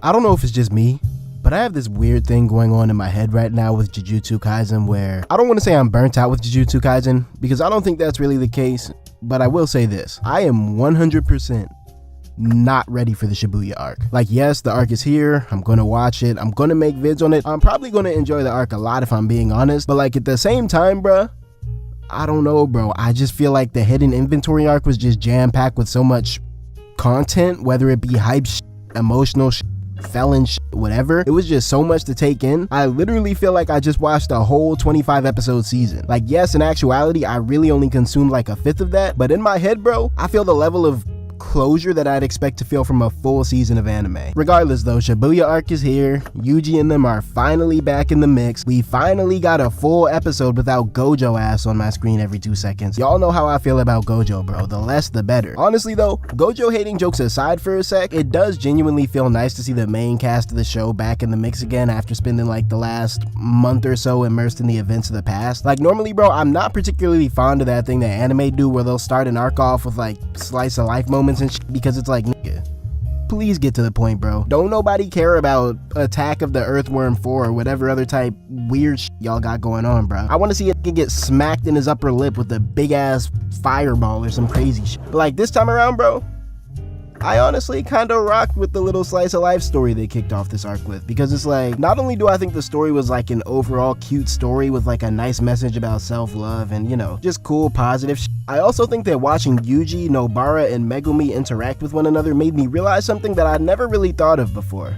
I don't know if it's just me, but I have this weird thing going on in my head right now with Jujutsu Kaisen where I don't want to say I'm burnt out with Jujutsu Kaisen because I don't think that's really the case, but I will say this. I am 100% not ready for the Shibuya arc. Like, yes, the arc is here. I'm gonna watch it. I'm gonna make vids on it. I'm probably gonna enjoy the arc a lot if I'm being honest, but like at the same time, bruh, I don't know, bro. I just feel like the hidden inventory arc was just jam-packed with so much content, whether it be hype shit, emotional shit, felon shit, whatever. It was just so much to take in. I literally feel like I just watched a whole 25 episode season. Like, yes, in actuality, I really only consumed like a fifth of that, but in my head, bro, I feel the level of closure that I'd expect to feel from a full season of anime. Regardless though, Shibuya arc is here. Yuji and them are finally back in the mix. We finally got a full episode without Gojo ass on my screen every 2 seconds. Y'all know how I feel about Gojo, bro. The less the better. Honestly though, Gojo hating jokes aside for a sec, it does genuinely feel nice to see the main cast of the show back in the mix again after spending like the last month or so immersed in the events of the past. Like normally, bro, I'm not particularly fond of that thing that anime do where they'll start an arc off with like slice of life moments and shit, because it's like, nigga, please get to the point, bro. Don't nobody care about Attack of the Earthworm 4 or whatever other type weird shit y'all got going on, bro. I want to see a nigga get smacked in his upper lip with a big ass fireball or some crazy shit. But like this time around, bro, I honestly kind of rocked with the little slice of life story they kicked off this arc with, because it's like, not only do I think the story was like an overall cute story with like a nice message about self-love and, you know, just cool positive shit, I also think that watching Yuji, Nobara, and Megumi interact with one another made me realize something that I'd never really thought of before.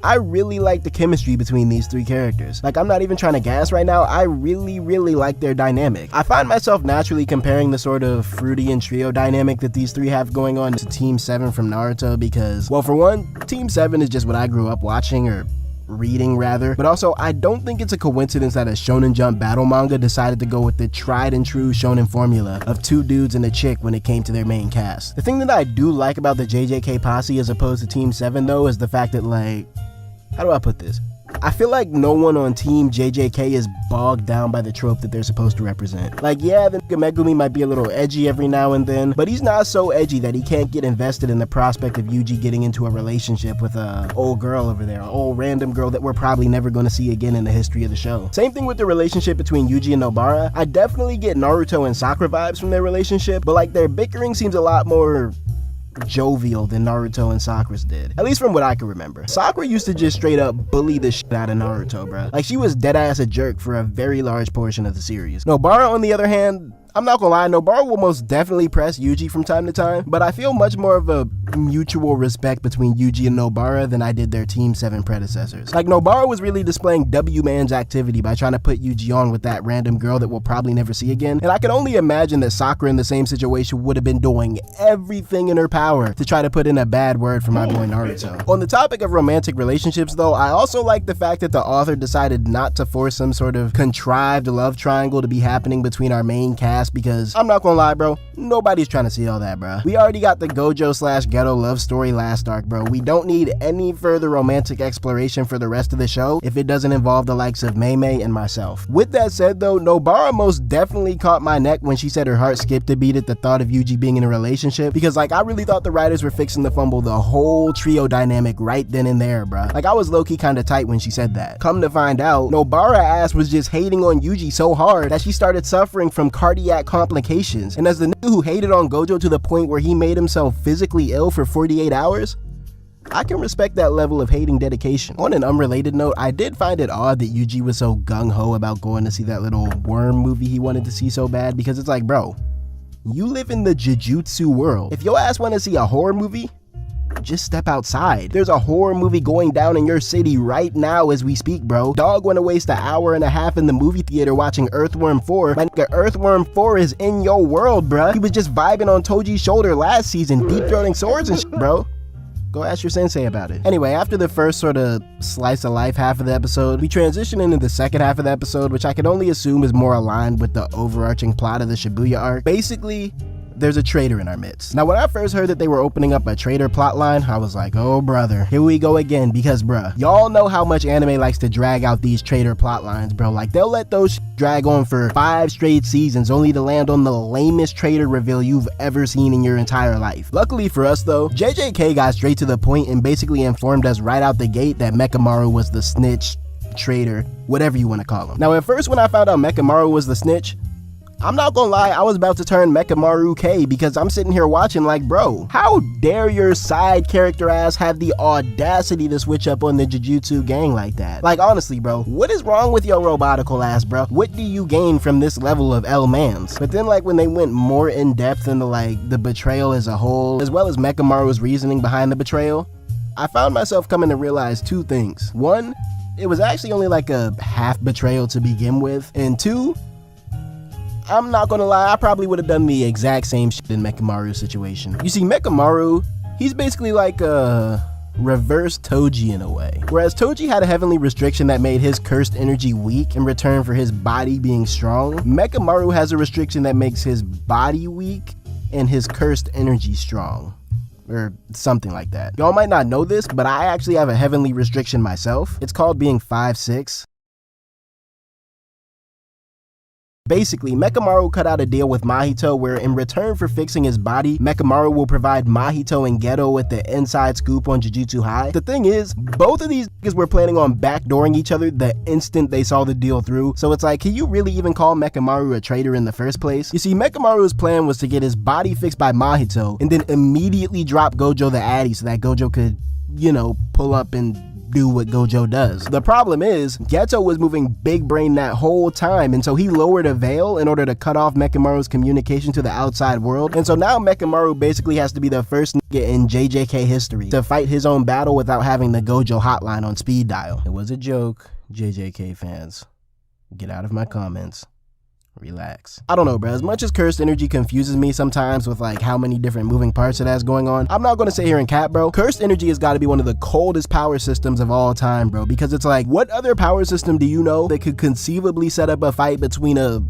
I really like the chemistry between these three characters. Like, I'm not even trying to gas right now, I really like their dynamic. I find myself naturally comparing the sort of Fruity and Trio dynamic that these three have going on to Team 7 from Naruto because, well, for one, Team 7 is just what I grew up watching, or reading rather, but also I don't think it's a coincidence that a Shonen Jump battle manga decided to go with the tried and true shonen formula of two dudes and a chick when it came to their main cast. The thing that I do like about the JJK posse as opposed to Team 7 though is the fact that, like, how do I put this? I feel like no one on Team JJK is bogged down by the trope that they're supposed to represent. Like, yeah, the nigga Megumi might be a little edgy every now and then, but he's not so edgy that he can't get invested in the prospect of Yuji getting into a relationship with a old girl over there, an old random girl that we're probably never going to see again in the history of the show. Same thing with the relationship between Yuji and Nobara. I definitely get Naruto and Sakura vibes from their relationship, but like their bickering seems a lot more jovial than Naruto and Sakura's did, at least from what I can remember. Sakura used to just straight up bully the shit out of Naruto, bruh. Like, she was dead ass a jerk for a very large portion of the series. Nobara, on the other hand, I'm not gonna lie, Nobara will most definitely press Yuji from time to time, but I feel much more of a mutual respect between Yuji and Nobara than I did their Team 7 predecessors. Like, Nobara was really displaying W-man's activity by trying to put Yuji on with that random girl that we'll probably never see again, and I can only imagine that Sakura in the same situation would have been doing everything in her power to try to put in a bad word for my boy Naruto. On the topic of romantic relationships though, I also like the fact that the author decided not to force some sort of contrived love triangle to be happening between our main cast, because I'm not gonna lie, bro, nobody's trying to see all that, bro. We already got the Gojo/Ghetto love story last arc, bro. We don't need any further romantic exploration for the rest of the show if it doesn't involve the likes of Mei and myself. With that said though, Nobara most definitely caught my neck when she said her heart skipped a beat at the thought of Yuji being in a relationship, because like I really thought the writers were fixing to fumble the whole trio dynamic right then and there, bro. Like, I was low-key kinda tight when she said that. Come to find out, Nobara ass was just hating on Yuji so hard that she started suffering from cardiac complications, and as the nigga who hated on Gojo to the point where he made himself physically ill for 48 hours, I can respect that level of hating dedication. On an unrelated note, I did find it odd that Yuji was so gung-ho about going to see that little worm movie he wanted to see so bad, because it's like, bro, you live in the Jujutsu world. If your ass want to see a horror movie, just step outside. There's a horror movie going down in your city right now as we speak, bro. Dog wanna waste an hour and a half in the movie theater watching Earthworm 4. My nigga, Earthworm 4 is in your world, bruh. He was just vibing on Toji's shoulder last season, deep-throating swords and shit, bro. Go ask your sensei about it. Anyway, after the first sort of slice of life half of the episode, we transition into the second half of the episode, which I can only assume is more aligned with the overarching plot of the Shibuya arc. Basically, there's a traitor in our midst. Now, when I first heard that they were opening up a traitor plotline, I was like, oh brother, here we go again, because bruh, y'all know how much anime likes to drag out these traitor plotlines, bro. Like, they'll let those drag on for 5 straight seasons only to land on the lamest traitor reveal you've ever seen in your entire life. Luckily for us though, JJK got straight to the point and basically informed us right out the gate that Mechamaru was the snitch, traitor, whatever you want to call him. Now, at first when I found out Mechamaru was the snitch, I'm not gonna lie, I was about to turn mechamaru K, because I'm sitting here watching like, bro, how dare your side character ass have the audacity to switch up on the Jujutsu gang like that? Like, honestly, bro, what is wrong with your robotical ass, bro? What do you gain from this level of L-mans? But then, like, when they went more in depth into like the betrayal as a whole, as well as Mechamaru's reasoning behind the betrayal, I found myself coming to realize 2 things. 1, it was actually only like a half betrayal to begin with, and 2, I'm not gonna lie, I probably would have done the exact same shit in Mechamaru's situation. You see, Mechamaru, he's basically like a reverse Toji in a way. Whereas Toji had a heavenly restriction that made his cursed energy weak in return for his body being strong, Mechamaru has a restriction that makes his body weak and his cursed energy strong. Or something like that. Y'all might not know this, but I actually have a heavenly restriction myself. It's called being 5'6". Basically, Mechamaru cut out a deal with Mahito where in return for fixing his body, Mechamaru will provide Mahito and Geto with the inside scoop on Jujutsu High. The thing is, both of these niggas were planning on backdooring each other the instant they saw the deal through, so it's like, can you really even call Mechamaru a traitor in the first place? You see, Mechamaru's plan was to get his body fixed by Mahito and then immediately drop Gojo the Addy so that Gojo could, you know, pull up and do what Gojo does. The problem is, Geto was moving big brain that whole time, and so he lowered a veil in order to cut off Mechamaru's communication to the outside world, and so now Mechamaru basically has to be the first nigga in JJK history to fight his own battle without having the Gojo hotline on speed dial. It was a joke, JJK fans. Get out of my comments. Relax. I don't know, bro. As much as cursed energy confuses me sometimes with like how many different moving parts it has going on, I'm not gonna sit here and cap, bro. Cursed energy has got to be one of the coldest power systems of all time, bro, because it's like, what other power system do you know that could conceivably set up a fight between a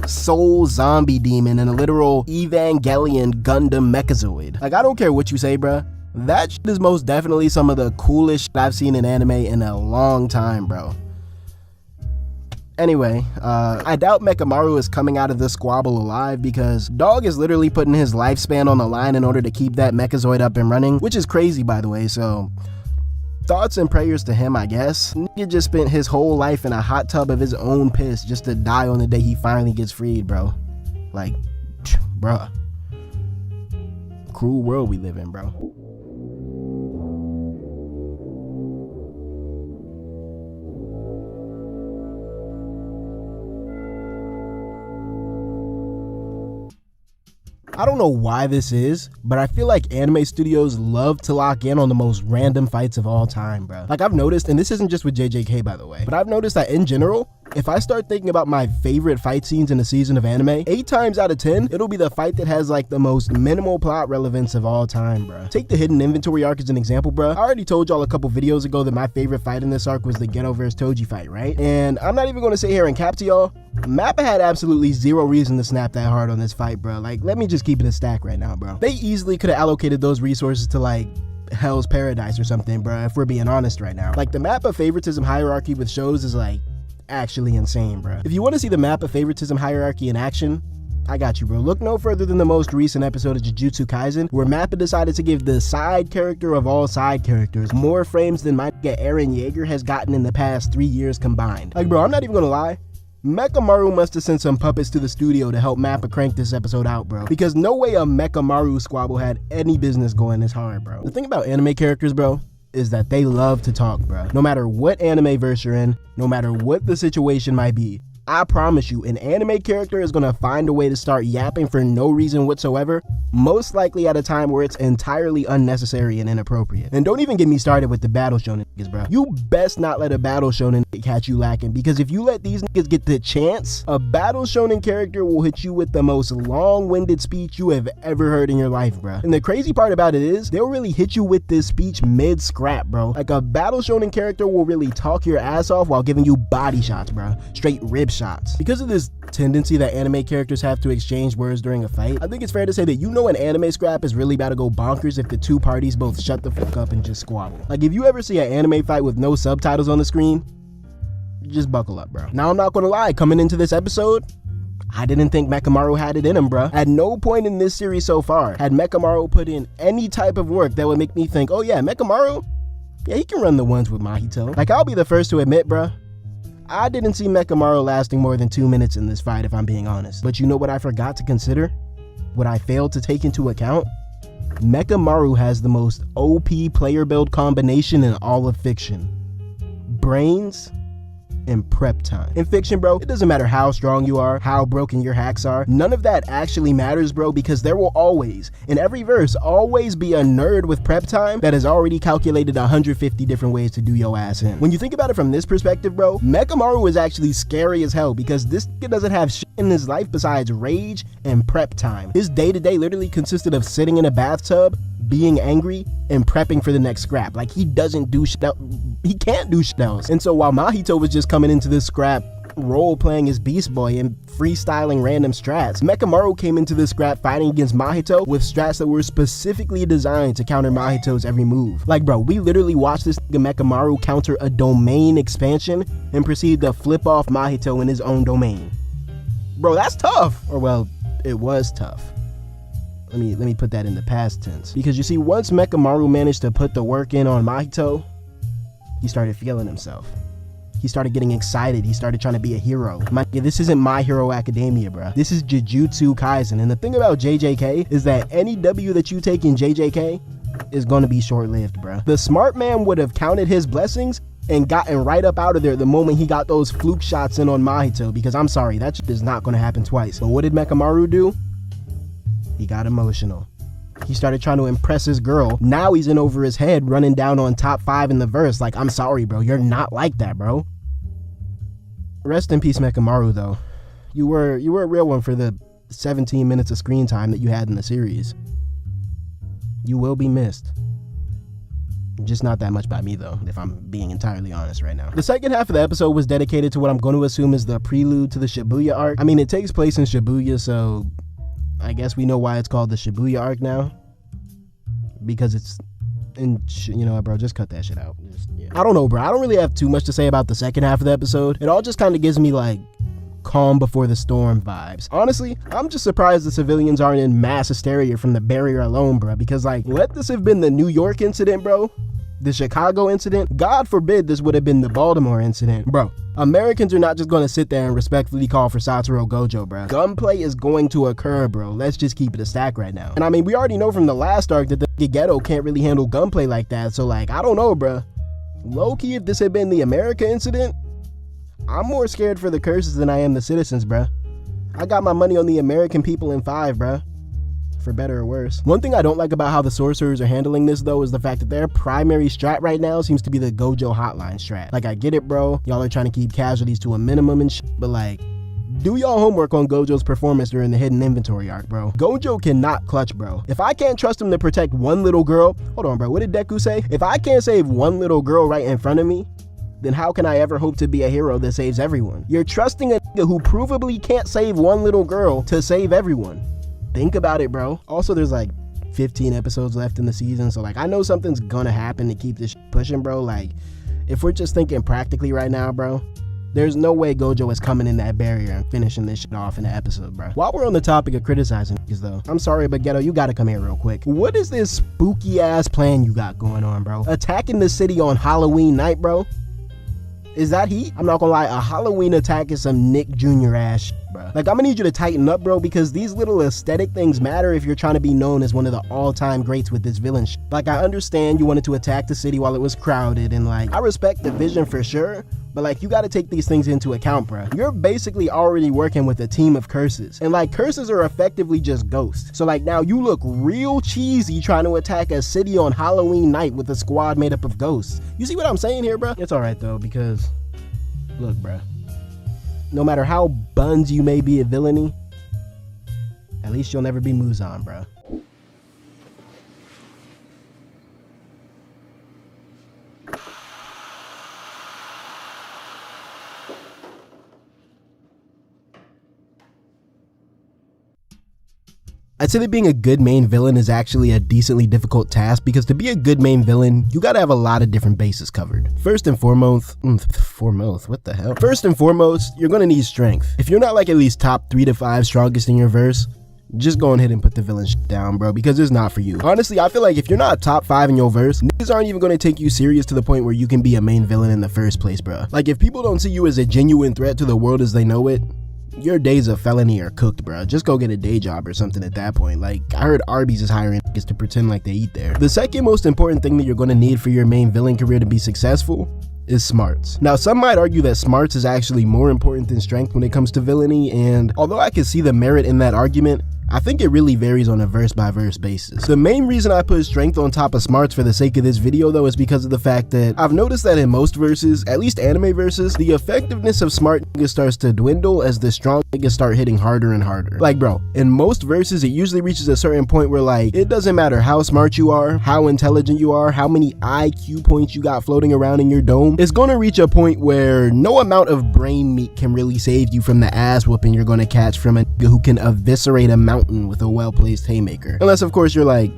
soul zombie demon and a literal Evangelion Gundam Mechazoid? Like, I don't care what you say, bro. That shit is most definitely some of the coolest shit I've seen in anime in a long time, bro. Anyway, I doubt Mechamaru is coming out of this squabble alive because dog is literally putting his lifespan on the line in order to keep that Mechazoid up and running, which is crazy, by the way, so thoughts and prayers to him, I guess. Nigga just spent his whole life in a hot tub of his own piss just to die on the day he finally gets freed, bro. Like, bruh. Cruel world we live in, bro. I don't know why this is, but I feel like anime studios love to lock in on the most random fights of all time, bro. Like, I've noticed, and this isn't just with JJK, by the way, but I've noticed that in general, if I start thinking about my favorite fight scenes in a season of anime, 8 times out of 10, it'll be the fight that has like the most minimal plot relevance of all time, bro. Take the hidden inventory arc as an example, bro. I already told y'all a couple videos ago that my favorite fight in this arc was the Geto vs Toji fight, right? And I'm not even gonna sit here and cap to y'all, Mappa had absolutely zero reason to snap that hard on this fight, bro. Like, let me just keep it a stack right now, bro. They easily could have allocated those resources to like Hell's Paradise or something, bro, if we're being honest right now. Like, the Mappa favoritism hierarchy with shows is like actually insane, bro. If you want to see the Mappa favoritism hierarchy in action, I got you, bro. Look no further than the most recent episode of Jujutsu Kaisen, where Mappa decided to give the side character of all side characters more frames than my nigga Eren Yeager has gotten in the past 3 years combined. Like, bro, I'm not even gonna lie. Mechamaru must have sent some puppets to the studio to help Mappa crank this episode out, bro. Because no way a Mechamaru squabble had any business going this hard, bro. The thing about anime characters, bro, is that they love to talk, bro. No matter what anime verse you're in, no matter what the situation might be, I promise you, an anime character is gonna find a way to start yapping for no reason whatsoever, most likely at a time where it's entirely unnecessary and inappropriate. And don't even get me started with the battle shonen niggas, bro. You best not let a battle shonen catch you lacking, because if you let these niggas get the chance, a battle shonen character will hit you with the most long-winded speech you have ever heard in your life, bro. And the crazy part about it is, they'll really hit you with this speech mid-scrap, bro. Like, a battle shonen character will really talk your ass off while giving you body shots, bro. Straight rib shots. Because of this tendency that anime characters have to exchange words during a fight, I think it's fair to say that you know an anime scrap is really about to go bonkers if the two parties both shut the fuck up and just squabble. Like if you ever see an anime fight with no subtitles on the screen, just buckle up, bro. Now I'm not gonna lie, coming into this episode, I didn't think mechamaru had it in him, bruh. At no point in this series so far had mechamaru put in any type of work that would make me think, oh yeah, mechamaru, yeah, he can run the ones with Mahito. Like, I'll be the first to admit, bruh, I didn't see mechamaru lasting more than 2 minutes in this fight, if I'm being honest. But you know what I forgot to consider? What I failed to take into account? Mechamaru has the most OP player build combination in all of fiction. Brains and prep time. In fiction, bro, it doesn't matter how strong you are, how broken your hacks are, none of that actually matters, bro, because there will always, in every verse, always be a nerd with prep time that has already calculated 150 different ways to do your ass in. When you think about it from this perspective, bro, mechamaru is actually scary as hell because this kid doesn't have shit in his life besides rage and prep time. His day-to-day literally consisted of sitting in a bathtub, being angry, and prepping for the next scrap. Like, he doesn't do shit else. He can't do shit else. And so while Mahito was just coming into this scrap role-playing as Beast Boy and freestyling random strats, mechamaru came into this scrap fighting against Mahito with strats that were specifically designed to counter Mahito's every move. Like, bro, we literally watched this nigga mechamaru counter a domain expansion and proceed to flip off Mahito in his own domain. Bro, that's tough. Or, well, it was tough. Let me put that in the past tense. Because you see, once mechamaru managed to put the work in on Mahito, he started feeling himself. He started getting excited. He started trying to be a hero. This isn't My Hero Academia, bruh. This is Jujutsu Kaisen. And the thing about JJK is that any W that you take in JJK is going to be short-lived, bruh. The smart man would have counted his blessings and gotten right up out of there the moment he got those fluke shots in on Mahito, because I'm sorry, that shit is not going to happen twice. But what did mechamaru do? He got emotional. He started trying to impress his girl. Now he's in over his head, running down on top 5 in the verse. Like, I'm sorry, bro. You're not like that, bro. Rest in peace, mechamaru, though. You were a real one for the 17 minutes of screen time that you had in the series. You will be missed. Just not that much by me, though, if I'm being entirely honest right now. The second half of the episode was dedicated to what I'm going to assume is the prelude to the Shibuya arc. I mean, it takes place in Shibuya, so I guess we know why it's called the Shibuya arc now. Because it's in, you know what, bro, just cut that shit out. I don't know, bro. I don't really have too much to say about the second half of the episode. It all just kind of gives me, like, calm before the storm vibes. Honestly, I'm just surprised the civilians aren't in mass hysteria from the barrier alone, bro. Because, like, let this have been the New York incident, bro. The Chicago incident. God forbid this would have been the Baltimore incident. Bro, Americans are not just going to sit there and respectfully call for Satoru Gojo, bro. Gunplay is going to occur, bro. Let's just keep it a stack right now. And I mean, we already know from the last arc that the ghetto can't really handle gunplay like that. So, like, I don't know, bro. Low-key, if this had been the America incident, I'm more scared for the curses than I am the citizens, bruh. I got my money on the American people in 5, bruh. For better or worse. One thing I don't like about how the sorcerers are handling this, though, is the fact that their primary strat right now seems to be the Gojo hotline strat. Like, I get it, bro. Y'all are trying to keep casualties to a minimum and shit, but, like, do y'all homework on Gojo's performance during the hidden inventory arc, bro. Gojo cannot clutch, bro. If I can't trust him to protect one little girl, hold on, bro, what did Deku say? If I can't save one little girl right in front of me, then how can I ever hope to be a hero that saves everyone? You're trusting a nigga who provably can't save one little girl to save everyone. Think about it, bro. Also, there's like 15 episodes left in the season, so like I know something's gonna happen to keep this pushing, bro. Like, if we're just thinking practically right now, bro, there's no way Gojo is coming in that barrier and finishing this shit off in the episode, bro. While we're on the topic of criticizing niggas, though, I'm sorry, but Ghetto, you gotta come here real quick. What is this spooky ass plan you got going on, bro? Attacking the city on Halloween night, bro? Is that heat? I'm not gonna lie, a Halloween attack is some Nick Jr. ass shit, bro. Like, I'm gonna need you to tighten up, bro, because these little aesthetic things matter if you're trying to be known as one of the all-time greats with this villain shit. Like, I understand you wanted to attack the city while it was crowded, and like, I respect the vision for sure, but like, you gotta take these things into account, bro. You're basically already working with a team of curses, and like, curses are effectively just ghosts. So like, now you look real cheesy trying to attack a city on Halloween night with a squad made up of ghosts. You see what I'm saying here, bro? It's alright though, because look, bro, no matter how buns you may be at villainy, at least you'll never be Muzan, bro. I'd say that being a good main villain is actually a decently difficult task because to be a good main villain, you gotta have a lot of different bases covered. First and foremost, what the hell? First and foremost, you're gonna need strength. If you're not like at least top 3 to 5 strongest in your verse, just go ahead and put the villain down, bro, because it's not for you. Honestly, I feel like if you're not top 5 in your verse, niggas aren't even gonna take you serious to the point where you can be a main villain in the first place, bro. Like, if people don't see you as a genuine threat to the world as they know it, your days of felony are cooked, bro. Just go get a day job or something at that point. Like, I heard Arby's is hiring niggas to pretend like they eat there. The second most important thing that you're gonna need for your main villain career to be successful is smarts. Now, some might argue that smarts is actually more important than strength when it comes to villainy, and although I can see the merit in that argument, I think it really varies on a verse by verse basis. The main reason I put strength on top of smarts for the sake of this video though is because of the fact that I've noticed that in most verses, at least anime verses, the effectiveness of smart niggas starts to dwindle as the strong niggas start hitting harder and harder. Like, bro, in most verses it usually reaches a certain point where like, it doesn't matter how smart you are, how intelligent you are, how many IQ points you got floating around in your dome, it's gonna reach a point where no amount of brain meat can really save you from the ass whooping you're gonna catch from a nigga who can eviscerate a mountain with a well-placed haymaker. Unless of course you're like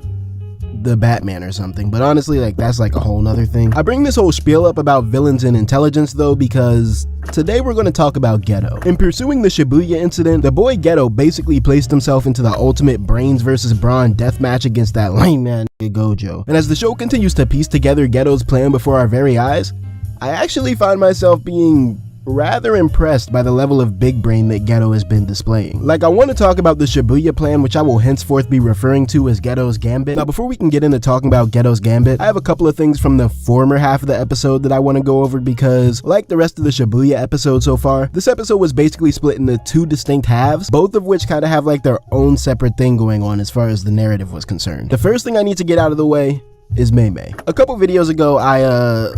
the Batman or something, but honestly, like, that's like a whole nother thing. I bring this whole spiel up about villains and intelligence though because today we're going to talk about 𝙏𝙖. In pursuing the Shibuya Incident, the boy 𝙏𝙖 basically placed himself into the ultimate brains versus brawn deathmatch against that lame man Gojo. And as the show continues to piece together 𝙏𝙖's plan before our very eyes, I actually find myself being rather impressed by the level of big brain that 𝙏𝙖 has been displaying. Like, I want to talk about the Shibuya plan, which I will henceforth be referring to as 𝙏𝙖's Gambit. Now, before we can get into talking about 𝙏𝙖's Gambit, I have a couple of things from the former half of the episode that I want to go over because, like the rest of the Shibuya episode so far, this episode was basically split into 2 distinct halves, both of which kind of have like their own separate thing going on as far as the narrative was concerned. The first thing I need to get out of the way is 𝙏𝙖. A couple videos ago,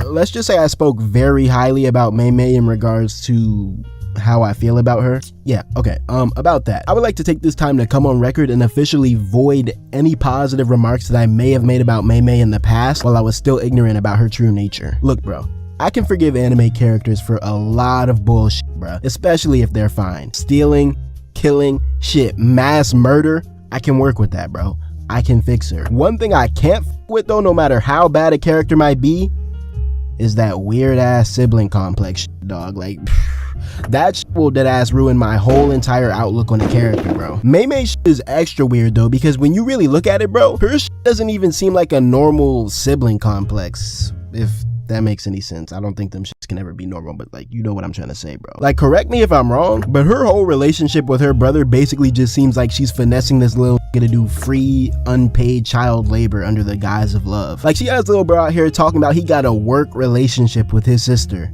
let's just say I spoke very highly about 𝙏𝙖 in regards to how I feel about her. Yeah, okay, about that. I would like to take this time to come on record and officially void any positive remarks that I may have made about 𝙏𝙖 in the past while I was still ignorant about her true nature. Look, bro, I can forgive anime characters for a lot of bullshit, bro, especially if they're fine. Stealing, killing, shit, mass murder, I can work with that, bro. I can fix her. One thing I can't f with though, no matter how bad a character might be, is that weird ass sibling complex shit, dog. Like, that shit will dead ass ruin my whole entire outlook on a character, bro. 𝙏𝙖 shit is extra weird though, because when you really look at it, bro, her shit doesn't even seem like a normal sibling complex, if that makes any sense. I don't think them shits can ever be normal, but like, you know what I'm trying to say, bro. Like, correct me if I'm wrong, but her whole relationship with her brother basically just seems like she's finessing this little to do free, unpaid child labor under the guise of love. Like, she has little bro out here talking about he got a work relationship with his sister.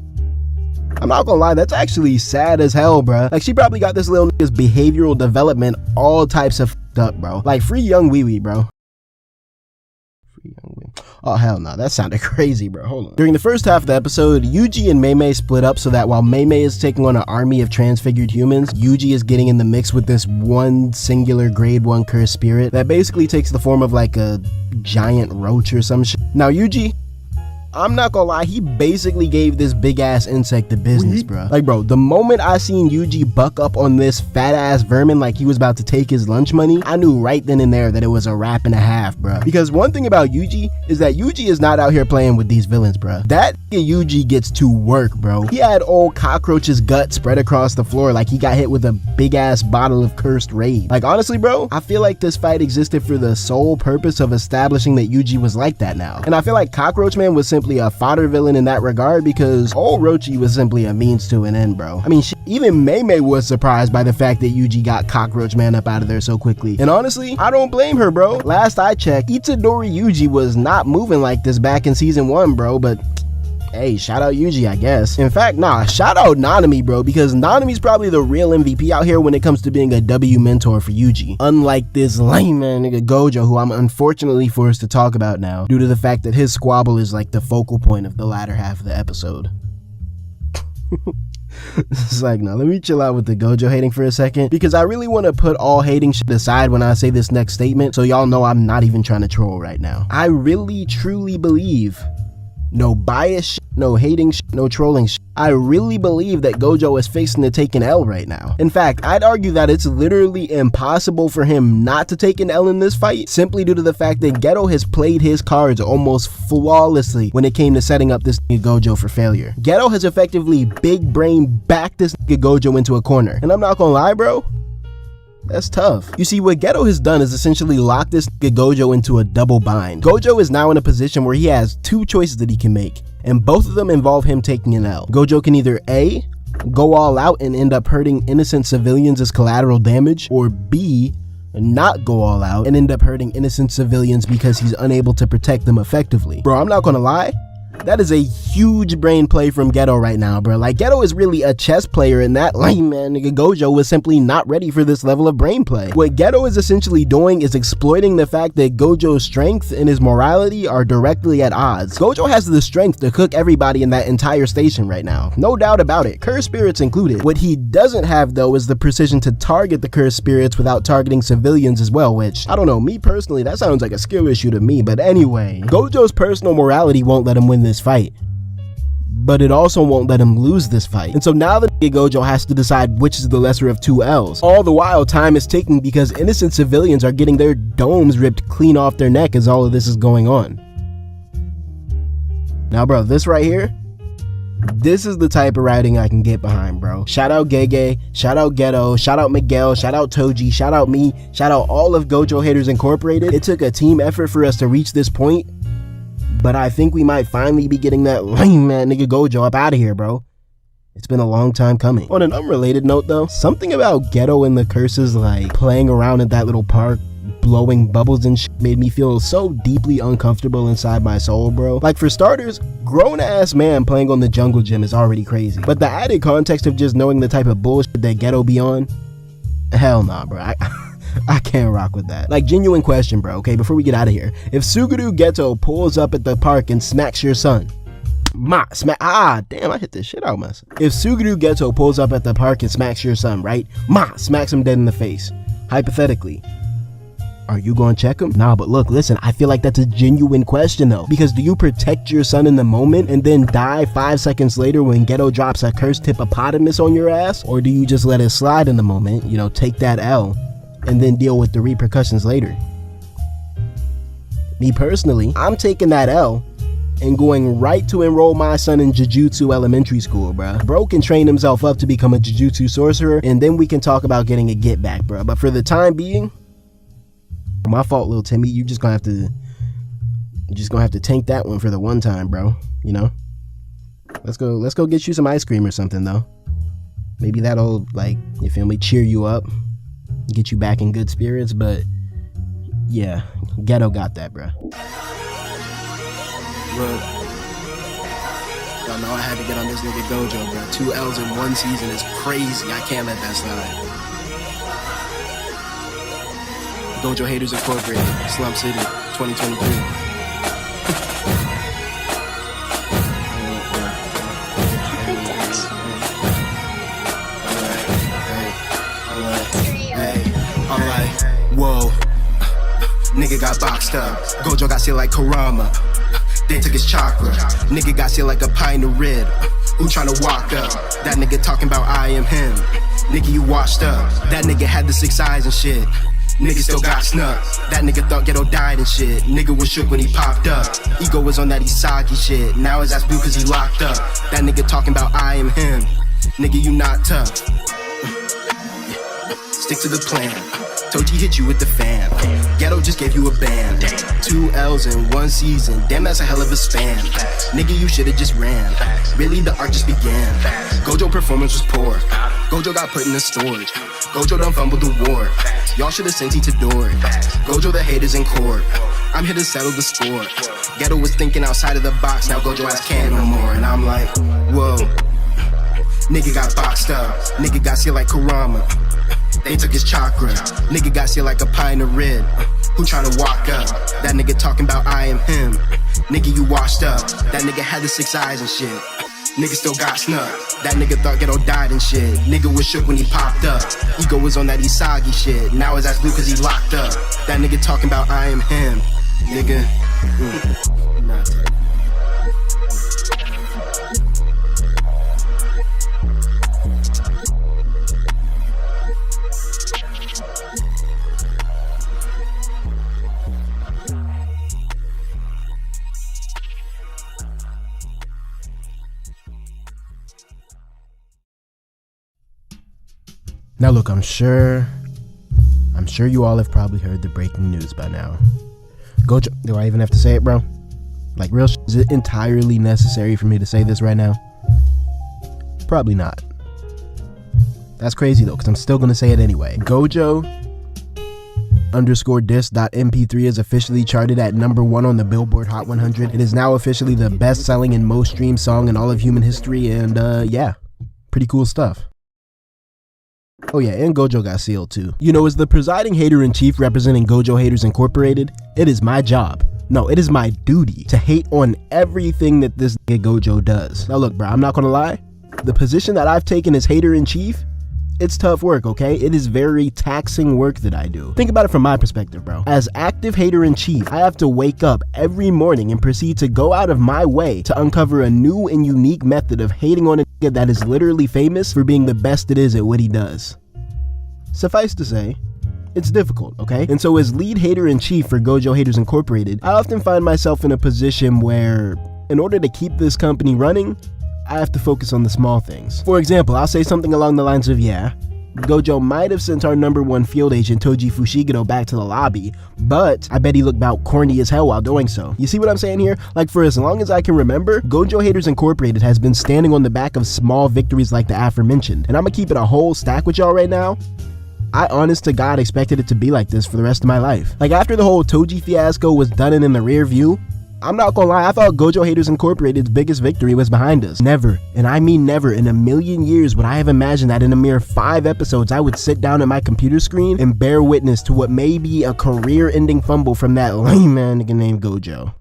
I'm not gonna lie, that's actually sad as hell, bro. Like, she probably got this little nigga's behavioral development all types of f***ed up, bro. Like, free young wee wee, bro. Oh hell no, that sounded crazy, bro. Hold on. During the first half of the episode, Yuji and 𝙏𝙖 split up so that while 𝙏𝙖 is taking on an army of transfigured humans, Yuji is getting in the mix with this one singular grade 1 cursed spirit that basically takes the form of like a giant roach or some shit. Now Yuji, I'm not gonna lie, he basically gave this big ass insect the business, bro. Like, bro, the moment I seen Yuji buck up on this fat ass vermin like he was about to take his lunch money, I knew right then and there that it was a wrap and a half, bro. Because one thing about Yuji is that Yuji is not out here playing with these villains, bro. That Yuji gets to work, bro. He had old cockroach's gut spread across the floor like he got hit with a big ass bottle of cursed raid. Like, honestly, bro, I feel like this fight existed for the sole purpose of establishing that Yuji was like that now. And I feel like Cockroach Man was simply a fodder villain in that regard because old Rochi was simply a means to an end, bro. I mean, even 𝙏𝙖 was surprised by the fact that Yuji got Cockroach Man up out of there so quickly. And honestly, I don't blame her, bro. Last I checked, Itadori Yuji was not moving like this back in season 1, bro, but hey, shout out Yuji, I guess. In fact, nah, shout out Nanami, bro, because Nanami's probably the real MVP out here when it comes to being a W mentor for Yuji. Unlike this lame man nigga Gojo, who I'm unfortunately forced to talk about now, due to the fact that his squabble is like the focal point of the latter half of the episode. It's like, no, let me chill out with the Gojo hating for a second, because I really want to put all hating shit aside when I say this next statement, so y'all know I'm not even trying to troll right now. I really truly believe no bias shit, no hating shit, no trolling shit. I really believe that Gojo is facing to take an L right now. In fact, I'd argue that it's literally impossible for him not to take an L in this fight, simply due to the fact that Geto has played his cards almost flawlessly when it came to setting up this Gojo for failure. Geto has effectively big brain backed this Gojo into a corner, and I'm not gonna lie, bro, that's tough. You see, what Geto has done is essentially lock this Gojo into a double bind. Gojo is now in a position where he has two choices that he can make, and both of them involve him taking an L. Gojo can either A, go all out and end up hurting innocent civilians as collateral damage, or B, not go all out and end up hurting innocent civilians because he's unable to protect them effectively. Bro, I'm not gonna lie, that is a huge brain play from Geto right now, bro. Like, Geto is really a chess player in that lane, man. Nigga, Gojo was simply not ready for this level of brain play. What Geto is essentially doing is exploiting the fact that Gojo's strength and his morality are directly at odds. Gojo has the strength to cook everybody in that entire station right now. No doubt about it, cursed spirits included. What he doesn't have, though, is the precision to target the cursed spirits without targeting civilians as well, which, I don't know, me personally, that sounds like a skill issue to me. But anyway, Gojo's personal morality won't let him win this fight, but it also won't let him lose this fight. And so now the Gojo has to decide which is the lesser of two L's. All the while, time is ticking because innocent civilians are getting their domes ripped clean off their neck as all of this is going on. Now, bro, this right here, this is the type of writing I can get behind, bro. Shout out 𝙏𝙖, shout out Geto, shout out Miguel, shout out Toji, shout out me, shout out all of Gojo Haters Incorporated. It took a team effort for us to reach this point, but I think we might finally be getting that lame man nigga Gojo up out of here, bro. It's been a long time coming. On an unrelated note though, something about Geto and the curses, like playing around at that little park, blowing bubbles and shit, made me feel so deeply uncomfortable inside my soul, bro. Like, for starters, grown-ass man playing on the jungle gym is already crazy, but the added context of just knowing the type of bullshit that Geto be on, hell nah, bro. I can't rock with that. Like, genuine question, bro, okay, before we get out of here. If Suguru Geto pulls up at the park and smacks your son, damn, I hit this shit out myself. If Suguru Geto pulls up at the park and smacks your son, right? Smacks him dead in the face. Hypothetically, are you gonna check him? Nah, but look, listen, I feel like that's a genuine question though. Because do you protect your son in the moment and then die 5 seconds later when Geto drops a cursed hippopotamus on your ass? Or do you just let it slide in the moment, you know, take that L, and then deal with the repercussions later? Me personally, I'm taking that L and going right to enroll my son in Jujutsu elementary school, bruh. Bro can train himself up to become a Jujutsu sorcerer, and then we can talk about getting a get back, bruh. But for the time being, my fault, little Timmy, you're just gonna have to tank that one for the one time, bro. You know? Let's go get you some ice cream or something though. Maybe that'll, like, you feel me, cheer you up, get you back in good spirits. But yeah, Geto got that, bro. Look, y'all know I had to get on this nigga Gojo, bro. 2 L's in 1 season is crazy. I can't let that slide. Gojo Haters Incorporated, Slum City, 2023. Whoa, nigga got boxed up. Gojo got sealed like Kurama. They took his chakra. Nigga got sealed like a pint of red. Who tryna walk up? That nigga talking about I am him. Nigga, you washed up. That nigga had the 6 eyes and shit. Nigga still got snuck. That nigga thought Geto died and shit. Nigga was shook when he popped up. Ego was on that Isagi shit. Now his ass blue cause he locked up. That nigga talking about I am him. Nigga, you not tough. Stick to the plan. Toji hit you with the fan. Geto just gave you a ban. 2 L's in 1 season. Damn, that's a hell of a span. Nigga, you should've just ran. Really, the arc just began. Gojo performance was poor. Gojo got put in the storage. Gojo done fumbled the war. Y'all should've sent he to door. Gojo the haters in court. I'm here to settle the score. Geto was thinking outside of the box. Now Gojo ass can't no more. And I'm like, whoa. Nigga got boxed up. Nigga got sealed like Kurama. They took his chakra. Nigga got sealed like a pint of red. Who tryna walk up? That nigga talking about I am him. Nigga, you washed up. That nigga had the 6 eyes and shit. Nigga still got snuck. That nigga thought Geto died and shit. Nigga was shook when he popped up. Ego was on that Isagi shit. Now his ass blue cause he locked up. That nigga talking about I am him. Nigga. Now look, I'm sure you all have probably heard the breaking news by now. Gojo, do I even have to say it, bro? Like, real is it entirely necessary for me to say this right now? Probably not. That's crazy though, because I'm still gonna say it anyway. Gojo _dis.mp3 is officially charted at #1 on the Billboard Hot 100. It is now officially the best-selling and most streamed song in all of human history, and yeah, pretty cool stuff. Oh yeah, and Gojo got sealed too. You know, as the presiding hater-in-chief representing Gojo Haters Incorporated, it is my job. No, it is my duty to hate on everything that this Gojo does. Now look, bro, I'm not gonna lie. The position that I've taken as hater-in-chief, it's tough work, okay? It is very taxing work that I do. Think about it from my perspective, bro. As active hater-in-chief, I have to wake up every morning and proceed to go out of my way to uncover a new and unique method of hating on a nigga that is literally famous for being the best it is at what he does. Suffice to say, it's difficult, okay? And so as lead hater-in-chief for Gojo Haters Incorporated, I often find myself in a position where, in order to keep this company running, I have to focus on the small things. For example, I'll say something along the lines of, yeah, Gojo might have sent our #1 field agent Toji Fushiguro back to the lobby, but I bet he looked about corny as hell while doing so. You see what I'm saying here? Like, for as long as I can remember, Gojo Haters Incorporated has been standing on the back of small victories like the aforementioned. And I'm gonna keep it a whole stack with y'all right now. I honest to God expected it to be like this for the rest of my life. Like, after the whole Toji fiasco was done and in the rear view, I'm not gonna lie, I thought Gojo Haters Incorporated's biggest victory was behind us. Never, and I mean never, in a million years would I have imagined that in a mere 5 episodes I would sit down at my computer screen and bear witness to what may be a career-ending fumble from that lame man nigga named Gojo.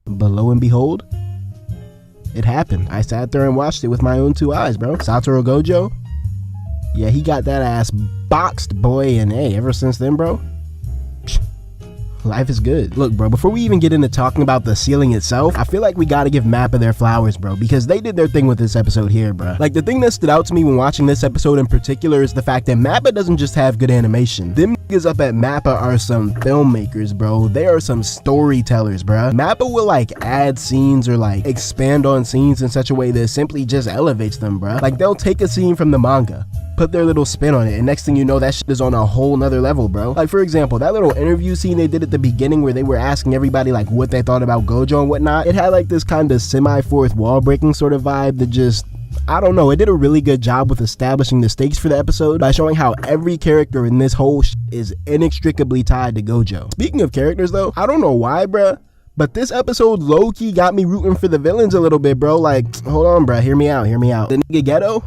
But lo and behold, it happened. I sat there and watched it with my own 2 eyes, bro. Satoru Gojo, yeah, he got that ass boxed, boy, and hey, ever since then, bro, life is good. Look, bro, before we even get into talking about the sealing itself, I feel like we gotta give MAPPA their flowers, bro, because they did their thing with this episode here, bro. Like, the thing that stood out to me when watching this episode in particular is the fact that MAPPA doesn't just have good animation. Them niggas up at MAPPA are some filmmakers, bro. They are some storytellers, bro. MAPPA will, like, add scenes or, like, expand on scenes in such a way that simply just elevates them, bro. Like, they'll take a scene from the manga, put their little spin on it, and next thing you know, that shit is on a whole nother level, bro. Like, for example, that little interview scene they did at the beginning where they were asking everybody like what they thought about Gojo and whatnot, it had like this kind of semi-fourth wall breaking sort of vibe that just, I don't know, it did a really good job with establishing the stakes for the episode by showing how every character in this whole is inextricably tied to Gojo. Speaking of characters though, I don't know why, bruh, but this episode low-key got me rooting for the villains a little bit, bro. Like, hold on, bruh, hear me out. The nigga Ghetto,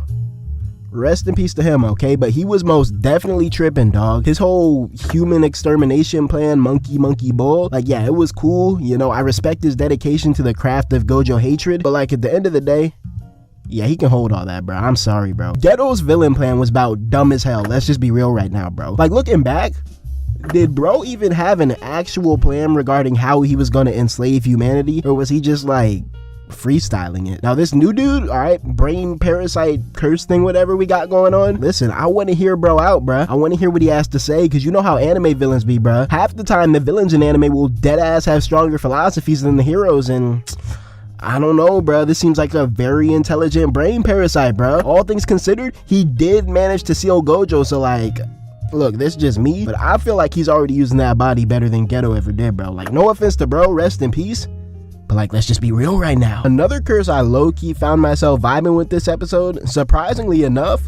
rest in peace to him, okay? But he was most definitely tripping, dog. His whole human extermination plan, monkey bull, like, yeah, it was cool. You know, I respect his dedication to the craft of Gojo hatred, but like, at the end of the day, yeah, he can hold all that, bro. I'm sorry, bro. Ghetto's villain plan was about dumb as hell. Let's just be real right now, bro. Like, looking back, did bro even have an actual plan regarding how he was gonna enslave humanity? Or was he just like freestyling it? Now this new dude, all right, brain parasite curse thing, whatever we got going on, listen, I want to hear bro out, bruh. I want to hear what he has to say, because you know how anime villains be, bruh. Half the time the villains in anime will dead ass have stronger philosophies than the heroes, and I don't know, bruh. This seems like a very intelligent brain parasite, bruh. All things considered, he did manage to seal Gojo, so like, look, this is just me, but I feel like he's already using that body better than Ghetto ever did, bro. Like, no offense to bro, rest in peace, but like, let's just be real right now. Another curse I low-key found myself vibing with this episode, surprisingly enough,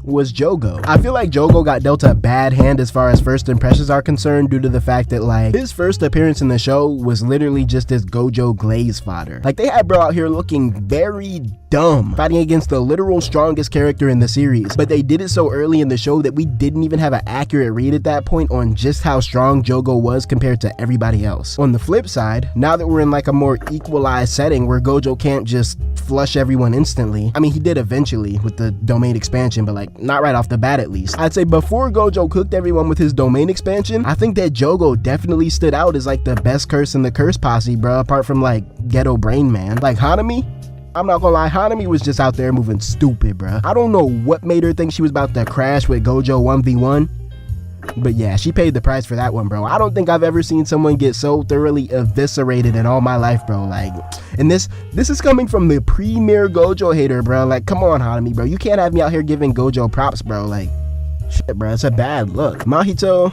was Jogo. I feel like Jogo got dealt a bad hand as far as first impressions are concerned, due to the fact that like, his first appearance in the show was literally just as Gojo glaze fodder. Like, they had bro out here looking very dumb, fighting against the literal strongest character in the series, but they did it so early in the show that we didn't even have an accurate read at that point on just how strong Jogo was compared to everybody else. On the flip side, now that we're in like a more equalized setting where Gojo can't just flush everyone instantly, I mean, he did eventually with the domain expansion, but like, not right off the bat at least. I'd say before Gojo cooked everyone with his domain expansion, I think that Jogo definitely stood out as like the best curse in the curse posse, bro, apart from like Ghetto Brain Man. Like Hanami, I'm not gonna lie, Hanami was just out there moving stupid, bruh. I don't know what made her think she was about to crash with Gojo 1v1, But yeah, she paid the price for that one, bro. I don't think I've ever seen someone get so thoroughly eviscerated in all my life, bro. Like, and this is coming from the premier Gojo hater, bro. Like, come on, Nanami, bro. You can't have me out here giving Gojo props, bro. Like, shit, bro. It's a bad look. Mahito,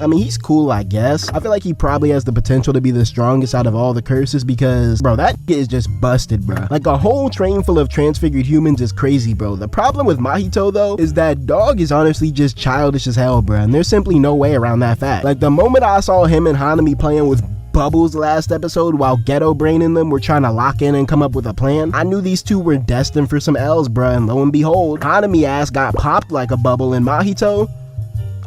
I mean, he's cool, I guess. I feel like he probably has the potential to be the strongest out of all the curses because, bro, that is just busted, bro. Like, a whole train full of transfigured humans is crazy, bro. The problem with Mahito, though, is that dog is honestly just childish as hell, bro. And there's simply no way around that fact. Like, the moment I saw him and Nanami playing with Bubbles last episode while Ghetto Brain and them were trying to lock in and come up with a plan, I knew these two were destined for some L's, bruh, and lo and behold, Nanami ass got popped like a bubble, and Mahito,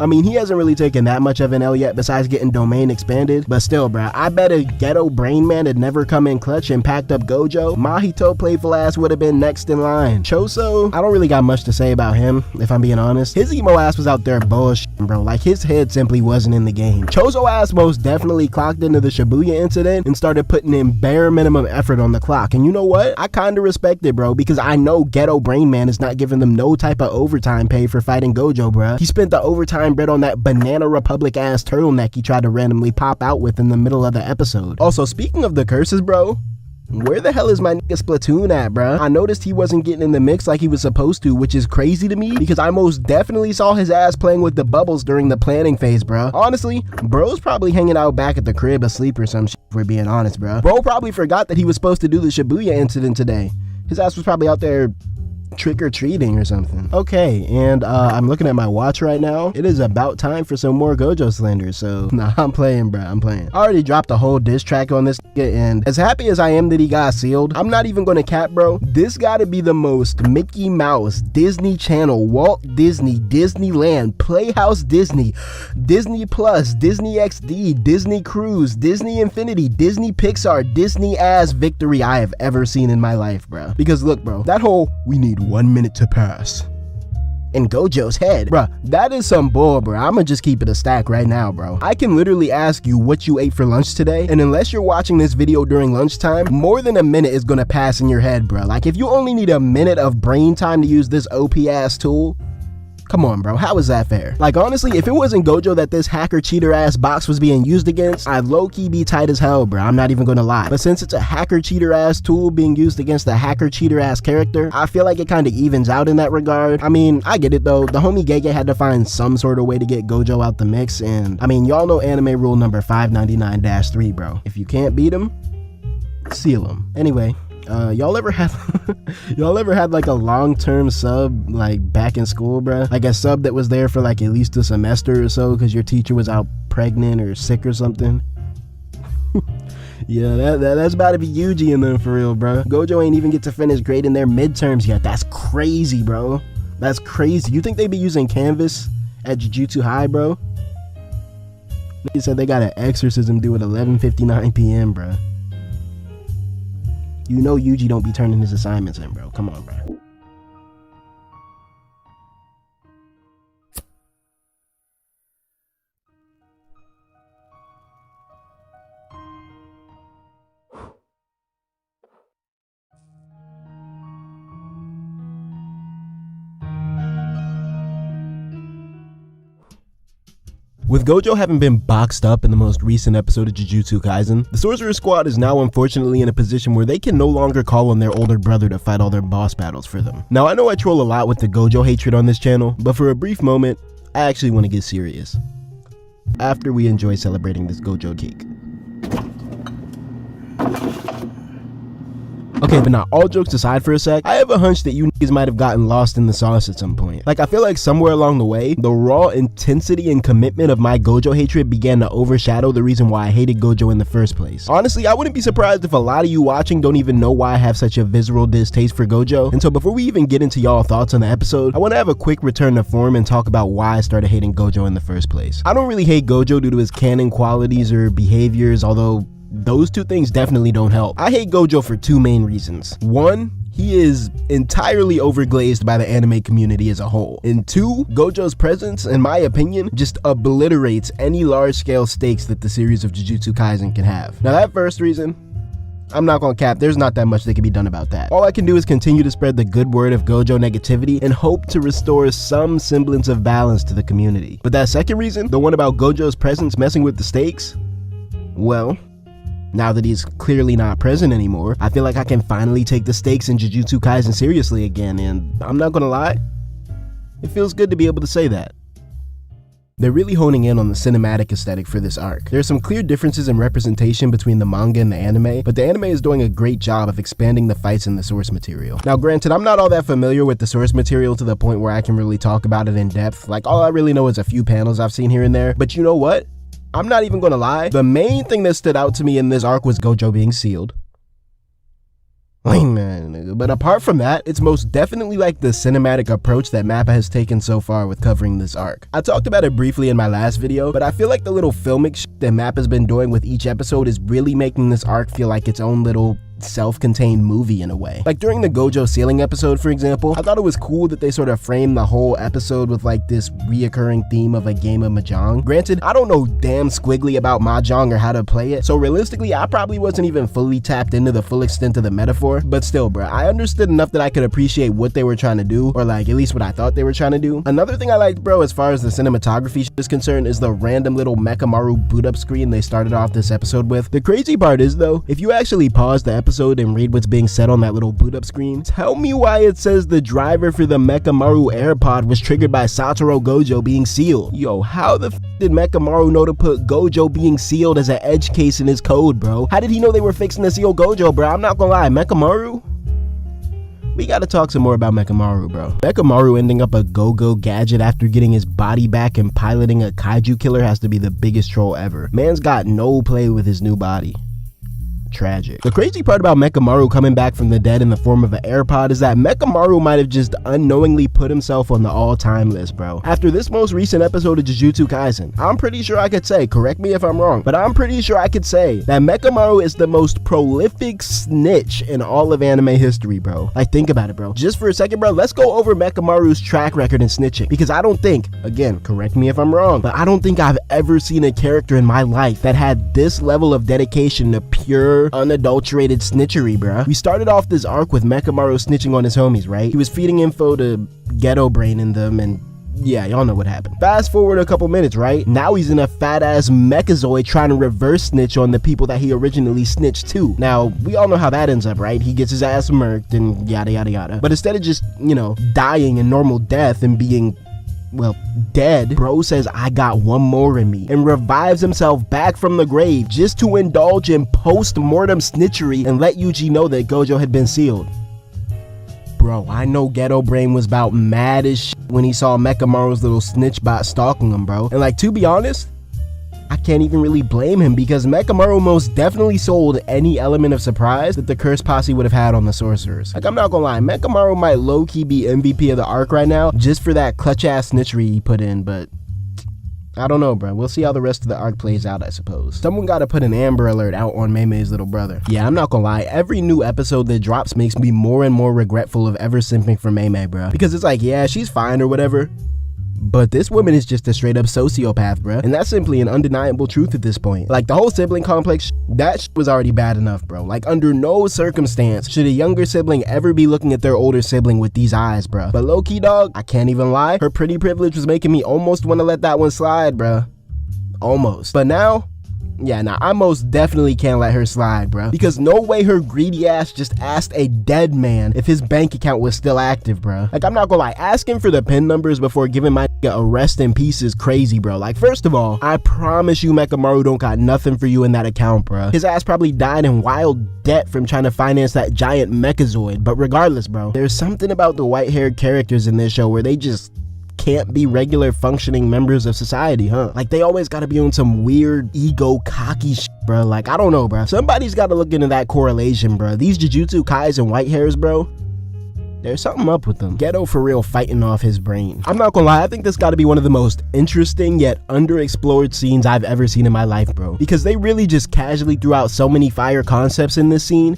I mean, he hasn't really taken that much of an L yet besides getting domain expanded, but still, bruh, I bet a Ghetto Brain Man had never come in clutch and packed up Gojo, Mahito playful ass would have been next in line. Choso, I don't really got much to say about him, if I'm being honest. His emo ass was out there bullshitting, bro. Like, his head simply wasn't in the game. Choso ass most definitely clocked into the Shibuya Incident and started putting in bare minimum effort on the clock. And you know what? I kinda respect it, bro, because I know Ghetto Brain Man is not giving them no type of overtime pay for fighting Gojo, bruh. He spent the overtime bread on that Banana Republic ass turtleneck he tried to randomly pop out with in the middle of the episode. Also, speaking of the curses, bro, where the hell is my nigga Splatoon at, bruh? I noticed he wasn't getting in the mix like he was supposed to, which is crazy to me because I most definitely saw his ass playing with the bubbles during the planning phase, bruh. Honestly, bro's probably hanging out back at the crib asleep or some shit, if we're being honest, bruh. Bro probably forgot that he was supposed to do the Shibuya Incident today. His ass was probably out there trick-or-treating or something. Okay, and I'm looking at my watch right now. It is about time for some more Gojo slander, so nah, I'm playing, bro. I'm playing. I already dropped a whole diss track on this nigga, and as happy as I am that he got sealed, I'm not even gonna cap, bro. This gotta be the most Mickey Mouse, Disney Channel, Walt Disney, Disneyland, Playhouse Disney, Disney Plus, Disney XD, Disney Cruise, Disney Infinity, Disney Pixar, Disney ass victory I have ever seen in my life, bro. Because look, bro, that whole "we need 1 minute to pass" in Gojo's head, bruh, that is some bull, bruh. I'ma just keep it a stack right now, bro. I can literally ask you what you ate for lunch today, and unless you're watching this video during lunchtime, more than a minute is gonna pass in your head, bruh. Like, if you only need a minute of brain time to use this OP ass tool, come on, bro, how is that fair? Like, honestly, if it wasn't Gojo that this hacker cheater ass box was being used against, I'd low-key be tight as hell, bro. I'm not even gonna lie. But since it's a hacker cheater ass tool being used against a hacker cheater ass character, I feel like it kind of evens out in that regard. I mean, I get it though. The homie 𝙏𝙖𝙡 had to find some sort of way to get Gojo out the mix, and I mean, y'all know anime rule number 599-3, bro. If you can't beat him, seal him. Anyway, y'all ever had like a long-term sub like back in school, bruh? Like a sub that was there for like at least a semester or so because your teacher was out pregnant or sick or something? Yeah, that's about to be Yuji in them for real, bro. Gojo ain't even get to finish grading their midterms yet. That's crazy, bro. That's crazy. You think they be using Canvas at Jujutsu High, bro? They said they got an exorcism due at 11:59 p.m, bro. You know Yuji don't be turning his assignments in, bro. Come on, bro. With Gojo having been boxed up in the most recent episode of Jujutsu Kaisen, the Sorcerer Squad is now unfortunately in a position where they can no longer call on their older brother to fight all their boss battles for them. Now, I know I troll a lot with the Gojo hatred on this channel, but for a brief moment, I actually want to get serious. After we enjoy celebrating this Gojo cake. Okay, but now, all jokes aside for a sec, I have a hunch that you niggas might have gotten lost in the sauce at some point. Like, I feel like somewhere along the way, the raw intensity and commitment of my Gojo hatred began to overshadow the reason why I hated Gojo in the first place. Honestly, I wouldn't be surprised if a lot of you watching don't even know why I have such a visceral distaste for Gojo. And so before we even get into y'all thoughts on the episode, I want to have a quick return to form and talk about why I started hating Gojo in the first place. I don't really hate Gojo due to his canon qualities or behaviors, although those two things definitely don't help. I hate Gojo for two main reasons. One, he is entirely overglazed by the anime community as a whole. And two, Gojo's presence, in my opinion, just obliterates any large-scale stakes that the series of Jujutsu Kaisen can have. Now that first reason, I'm not gonna cap, there's not that much that can be done about that. All I can do is continue to spread the good word of Gojo negativity and hope to restore some semblance of balance to the community. But that second reason, the one about Gojo's presence messing with the stakes, well, now that he's clearly not present anymore, I feel like I can finally take the stakes in Jujutsu Kaisen seriously again, and I'm not gonna lie, it feels good to be able to say that. They're really honing in on the cinematic aesthetic for this arc. There are some clear differences in representation between the manga and the anime, but the anime is doing a great job of expanding the fights in the source material. Now granted, I'm not all that familiar with the source material to the point where I can really talk about it in depth. Like, all I really know is a few panels I've seen here and there, but you know what? I'm not even gonna lie, the main thing that stood out to me in this arc was Gojo being sealed. Man, but apart from that, it's most definitely like the cinematic approach that MAPPA has taken so far with covering this arc. I talked about it briefly in my last video, but I feel like the little filmic shit that MAPPA's been doing with each episode is really making this arc feel like its own little self-contained movie in a way. Like during the Gojo sealing episode, for example, I thought it was cool that they sort of framed the whole episode with like this reoccurring theme of a game of mahjong. Granted, I don't know damn squiggly about mahjong or how to play it, so realistically, I probably wasn't even fully tapped into the full extent of the metaphor, but still, bruh, I understood enough that I could appreciate what they were trying to do, or like at least what I thought they were trying to do. Another thing I liked, bro, as far as the cinematography is concerned, is the random little mechamaru boot up screen they started off this episode with. The crazy part is though, if you actually pause the episode and read what's being said on that little boot up screen, tell me why it says the driver for the mechamaru airpod was triggered by Satoru Gojo being sealed. Yo, how the f did Mechamaru know to put Gojo being sealed as an edge case in his code, bro? How did he know they were fixing to seal Gojo, bro? I'm not gonna lie, Mechamaru? We gotta talk some more about Mechamaru, bro. Mechamaru ending up a go-go gadget after getting his body back and piloting a kaiju killer has to be the biggest troll ever. Man's got no play with his new body. Tragic. The crazy part about Mechamaru coming back from the dead in the form of an AirPod is that Mechamaru might have just unknowingly put himself on the all-time list, bro. After this most recent episode of Jujutsu Kaisen, I'm pretty sure I could say, correct me if I'm wrong, but I'm pretty sure I could say that Mechamaru is the most prolific snitch in all of anime history, bro. Like, think about it, bro. Just for a second, bro, let's go over Mechamaru's track record in snitching, because I don't think, again, correct me if I'm wrong, but I don't think I've ever seen a character in my life that had this level of dedication to pure, unadulterated snitchery, bruh. We started off this arc with Mechamaru snitching on his homies, right? He was feeding info to Ghetto Brain in them, and yeah, y'all know what happened. Fast forward a couple minutes, right? Now he's in a fat ass mechazoid trying to reverse snitch on the people that he originally snitched to. Now, we all know how that ends up, right? He gets his ass murked and yada yada yada. But instead of just, you know, dying a normal death and being, well, dead, bro says, I got one more in me, and revives himself back from the grave just to indulge in post-mortem snitchery and let Yuji know that Gojo had been sealed. Bro, I know Ghetto Brain was about mad as shit when he saw Mechamaru's little snitch bot stalking him, bro. And like, to be honest, I can't even really blame him, because Mechamaru most definitely sold any element of surprise that the Curse Posse would have had on the sorcerers. Like, I'm not gonna lie, Mechamaru might low-key be MVP of the arc right now just for that clutch-ass snitchery he put in, but I don't know, bro. We'll see how the rest of the arc plays out, I suppose. Someone gotta put an Amber Alert out on Mei's little brother. Yeah, I'm not gonna lie, every new episode that drops makes me more and more regretful of ever simping for Mei, bro. Because it's like, yeah, she's fine or whatever, but this woman is just a straight up sociopath, bruh. And that's simply an undeniable truth at this point. Like, the whole sibling complex, that was already bad enough, bro. Like, under no circumstance should a younger sibling ever be looking at their older sibling with these eyes, bruh. But low-key, dog, I can't even lie, her pretty privilege was making me almost want to let that one slide, bruh. Almost. But now, yeah, nah, I most definitely can't let her slide, bro. Because no way her greedy ass just asked a dead man if his bank account was still active, bro. Like, I'm not gonna lie, asking for the PIN numbers before giving my nigga a rest in peace is crazy, bro. Like, first of all, I promise you Mechamaru don't got nothing for you in that account, bro. His ass probably died in wild debt from trying to finance that giant mechazoid. But regardless, bro, there's something about the white-haired characters in this show where they just can't be regular functioning members of society, huh? Like, they always gotta be on some weird ego cocky shit, bro. Like, I don't know, bro. Somebody's gotta look into that correlation, bro. These Jujutsu Kaisen white hairs, bro, there's something up with them. Ghetto for real fighting off his brain. I'm not gonna lie, I think this gotta be one of the most interesting yet underexplored scenes I've ever seen in my life, bro. Because they really just casually threw out so many fire concepts in this scene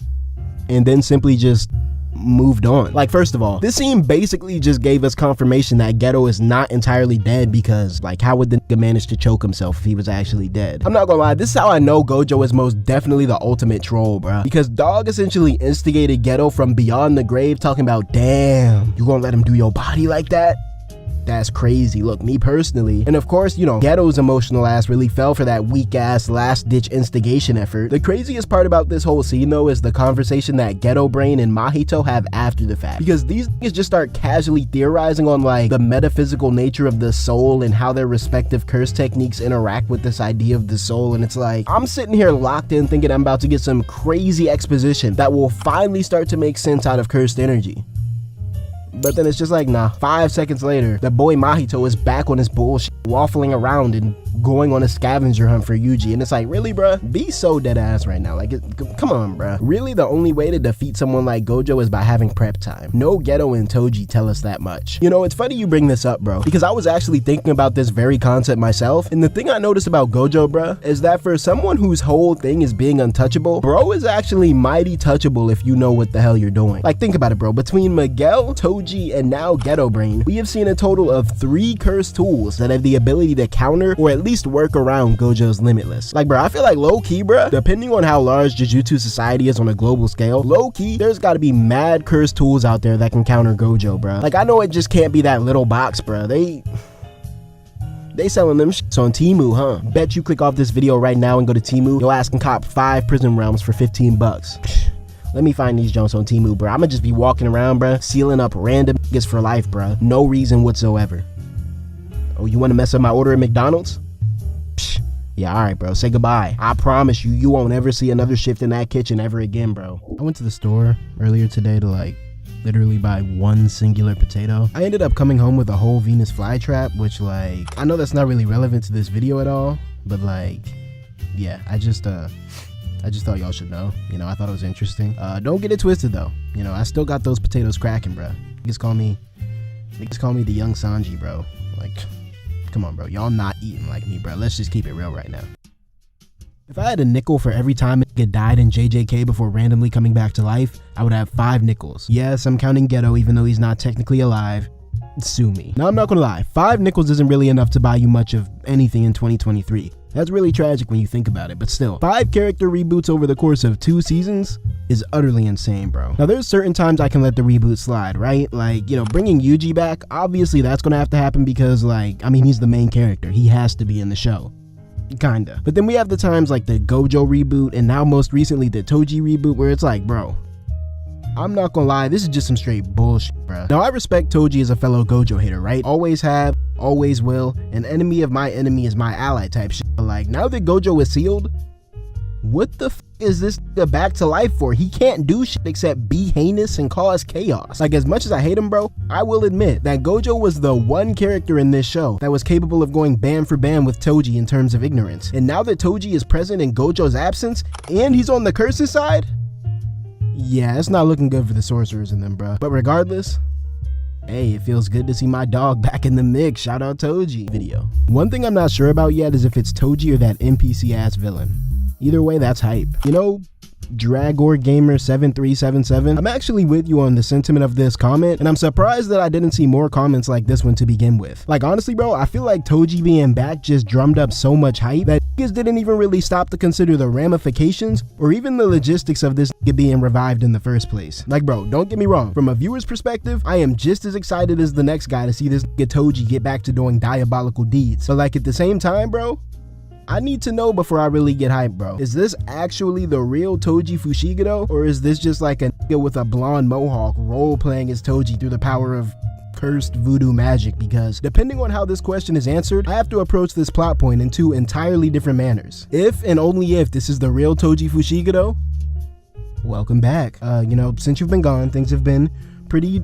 and then simply just moved on. Like, first of all, this scene basically just gave us confirmation that 𝙏𝙖 is not entirely dead, because like, how would the nigga manage to choke himself if he was actually dead? I'm not gonna lie, this is how I know Gojo is most definitely the ultimate troll, bruh. Because dog essentially instigated 𝙏𝙖 from beyond the grave, talking about, damn, you gonna let him do your body like that? That's crazy. Look, me personally, and of course, you know, 𝙏𝙖's emotional ass really fell for that weak ass last ditch instigation effort. The craziest part about this whole scene though is the conversation that 𝙏𝙖 Brain and Mahito have after the fact, because these niggas just start casually theorizing on like the metaphysical nature of the soul and how their respective curse techniques interact with this idea of the soul. And it's like, I'm sitting here locked in thinking I'm about to get some crazy exposition that will finally start to make sense out of cursed energy. But then it's just like, nah. 5 seconds later, the boy Mahito is back on his bullshit, waffling around and going on a scavenger hunt for Yuji. And it's like, really, bruh? Be so dead ass right now. Like, come on, bruh. Really, the only way to defeat someone like Gojo is by having prep time. No 𝙏𝙖 and Toji tell us that much. You know, it's funny you bring this up, bro, because I was actually thinking about this very concept myself. And the thing I noticed about Gojo, bruh, is that for someone whose whole thing is being untouchable, bro is actually mighty touchable if you know what the hell you're doing. Like, think about it, bro. Between Miguel, Toji, and now 𝙏𝙖 Brain, we have seen a total of 3 cursed tools that have the ability to counter or at least work around Gojo's Limitless. Like, bro, I feel like low-key, bro, depending on how large Jujutsu society is on a global scale, low-key, there's gotta be mad cursed tools out there that can counter Gojo, bro. Like, I know it just can't be that little box, bro. They selling them shits on Temu, huh? Bet you click off this video right now and go to Temu, your ass can cop 5 prison realms for 15 bucks. Let me find these joints on Temu, bro. I'ma just be walking around, bro, sealing up random niggas for life, bro. No reason whatsoever. Oh, you wanna mess up my order at McDonald's? Psh, yeah, alright, bro. Say goodbye. I promise you, you won't ever see another shift in that kitchen ever again, bro. I went to the store earlier today to like literally buy 1 singular potato. I ended up coming home with a whole Venus flytrap, which like, I know that's not really relevant to this video at all, but like, yeah, I just thought y'all should know. You know, I thought it was interesting. Don't get it twisted though. You know, I still got those potatoes cracking, bro. Niggas call me the young Sanji, bro. Like, come on, bro. Y'all not eating like me, bro. Let's just keep it real right now. If I had a nickel for every time a nigga died in JJK before randomly coming back to life, I would have 5 nickels. Yes, I'm counting 𝙏𝙖 even though he's not technically alive. Sue me. Now, I'm not gonna lie. 5 nickels isn't really enough to buy you much of anything in 2023. That's really tragic when you think about it, but still, 5 character reboots over the course of 2 seasons is utterly insane, bro. Now, there's certain times I can let the reboot slide, right? Like, you know, bringing Yuji back, obviously that's gonna have to happen because, like, I mean, he's the main character. He has to be in the show. Kinda. But then we have the times like the Gojo reboot and now most recently the Toji reboot where it's like, bro, I'm not gonna lie, this is just some straight bullshit, bro. Now, I respect Toji as a fellow Gojo hater, right? Always have, always will. An enemy of my enemy is my ally type shit. But like, now that Gojo is sealed, what the f is this nigga back to life for? He can't do shit except be heinous and cause chaos. Like, as much as I hate him, bro, I will admit that Gojo was the one character in this show that was capable of going band for band with Toji in terms of ignorance. And now that Toji is present in Gojo's absence and he's on the curses side, yeah, it's not looking good for the sorcerers in them, bro. But regardless, hey, it feels good to see my dog back in the mix. Shout out Toji. Video. One thing I'm not sure about yet is if it's Toji or that NPC ass villain. Either way, that's hype. You know, Dragor Gamer 7377, I'm actually with you on the sentiment of this comment, and I'm surprised that I didn't see more comments like this one to begin with. Like, honestly, bro, I feel like Toji being back just drummed up so much hype that niggas didn't even really stop to consider the ramifications or even the logistics of this nigga being revived in the first place. Like, bro, don't get me wrong, from a viewer's perspective, I am just as excited as the next guy to see this nigga Toji get back to doing diabolical deeds. But like, at the same time, bro, I need to know before I really get hyped, bro. Is this actually the real Toji Fushiguro, or is this just like a nigga with a blonde mohawk role-playing as Toji through the power of cursed voodoo magic? Because depending on how this question is answered, I have to approach this plot point in 2 entirely different manners. If and only if this is the real Toji Fushiguro, welcome back. You know, since you've been gone, things have been pretty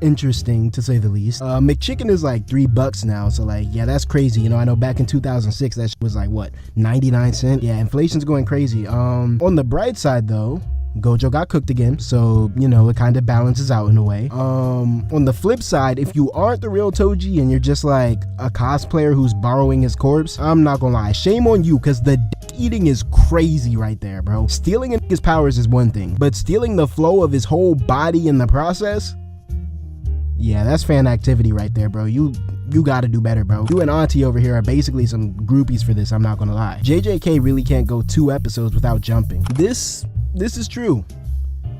interesting to say the least. McChicken is like $3 now, so like, yeah, that's crazy. You know, I know back in 2006 that was like what, 99 cents. Yeah, inflation's going crazy. On the bright side though, Gojo got cooked again, so you know, it kind of balances out in a way. On the flip side, if you aren't the real Toji and you're just like a cosplayer who's borrowing his corpse, I'm not gonna lie, shame on you, because the dick eating is crazy right there, bro. Stealing his powers is one thing, but stealing the flow of his whole body in the process? Yeah, that's fan activity right there, bro. You gotta do better, bro. You and Auntie over here are basically some groupies for this, I'm not gonna lie. JJK really can't go 2 episodes without jumping. This is true.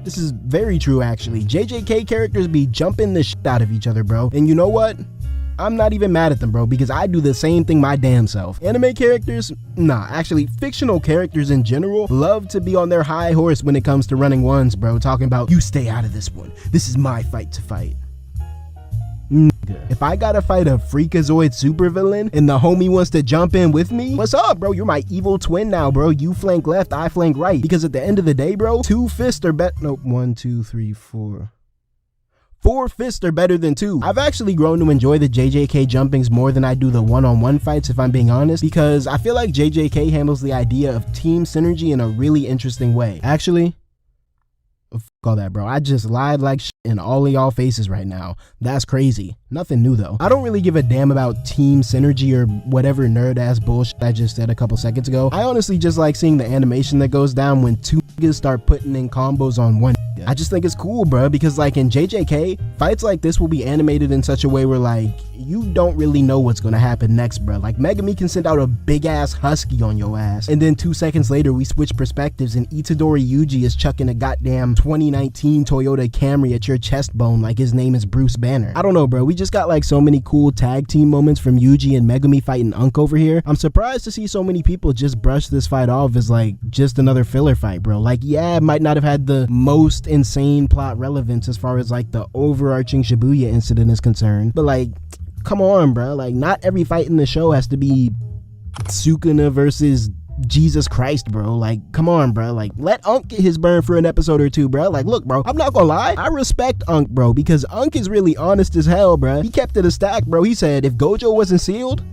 This is very true, actually. JJK characters be jumping the shit out of each other, bro. And you know what? I'm not even mad at them, bro, because I do the same thing my damn self. Anime characters, nah, actually, fictional characters in general love to be on their high horse when it comes to running ones, bro, talking about, you stay out of this one. This is my fight to fight. If I gotta fight a Freakazoid supervillain and the homie wants to jump in with me, what's up, bro? You're my evil twin now, bro. You flank left, I flank right. Because at the end of the day, bro, 2 fists are better. Nope, 1, 2, 3, 4. 4 fists are better than 2. I've actually grown to enjoy the JJK jumpings more than I do the one-on-one fights, if I'm being honest, because I feel like JJK handles the idea of team synergy in a really interesting way. Actually, fuck all that, bro. I just lied like shit in all of y'all faces right now. That's crazy. Nothing new though. I don't really give a damn about team synergy or whatever nerd ass bullshit I just said a couple seconds ago. I honestly just like seeing the animation that goes down when 2 niggas start putting in combos on 1 nigga. I just think it's cool, bro, because like in JJK, fights like this will be animated in such a way where like you don't really know what's gonna happen next, bro. Like Megami can send out a big ass husky on your ass, and then 2 seconds later we switch perspectives and Itadori Yuji is chucking a goddamn 2019 Toyota Camry at your chest bone like his name is Bruce Banner. I don't know, bro. We just got like so many cool tag team moments from Yuji and Megami fighting Unk over here. I'm surprised to see so many people just brush this fight off as like just another filler fight, bro. Like, yeah, it might not have had the most insane plot relevance as far as like the overarching Shibuya incident is concerned, but like, come on, bro. Like, not every fight in the show has to be Sukuna versus Jesus Christ, bro. Like, come on, bro. Like, let Unk get his burn for an episode or 2, bro. Like, look, bro, I'm not gonna lie, I respect Unk, bro, because Unk is really honest as hell, bro. He kept it a stack, bro. He said if Gojo wasn't sealed,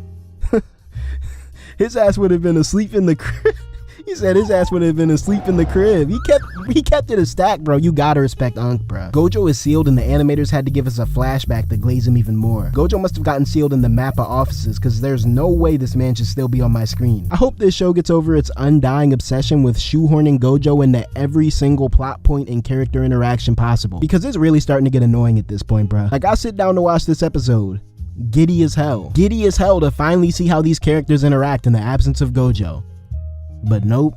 his ass would have been asleep in the crib. He said his ass would have been asleep in the crib. He kept it a stack, bro. You gotta respect Unk, bro. Gojo is sealed and the animators had to give us a flashback to glaze him even more. Gojo must have gotten sealed in the Mappa offices because there's no way this man should still be on my screen. I hope this show gets over its undying obsession with shoehorning Gojo into every single plot point and character interaction possible, because it's really starting to get annoying at this point, bro. Like, I sit down to watch this episode, giddy as hell to finally see how these characters interact in the absence of Gojo. But nope,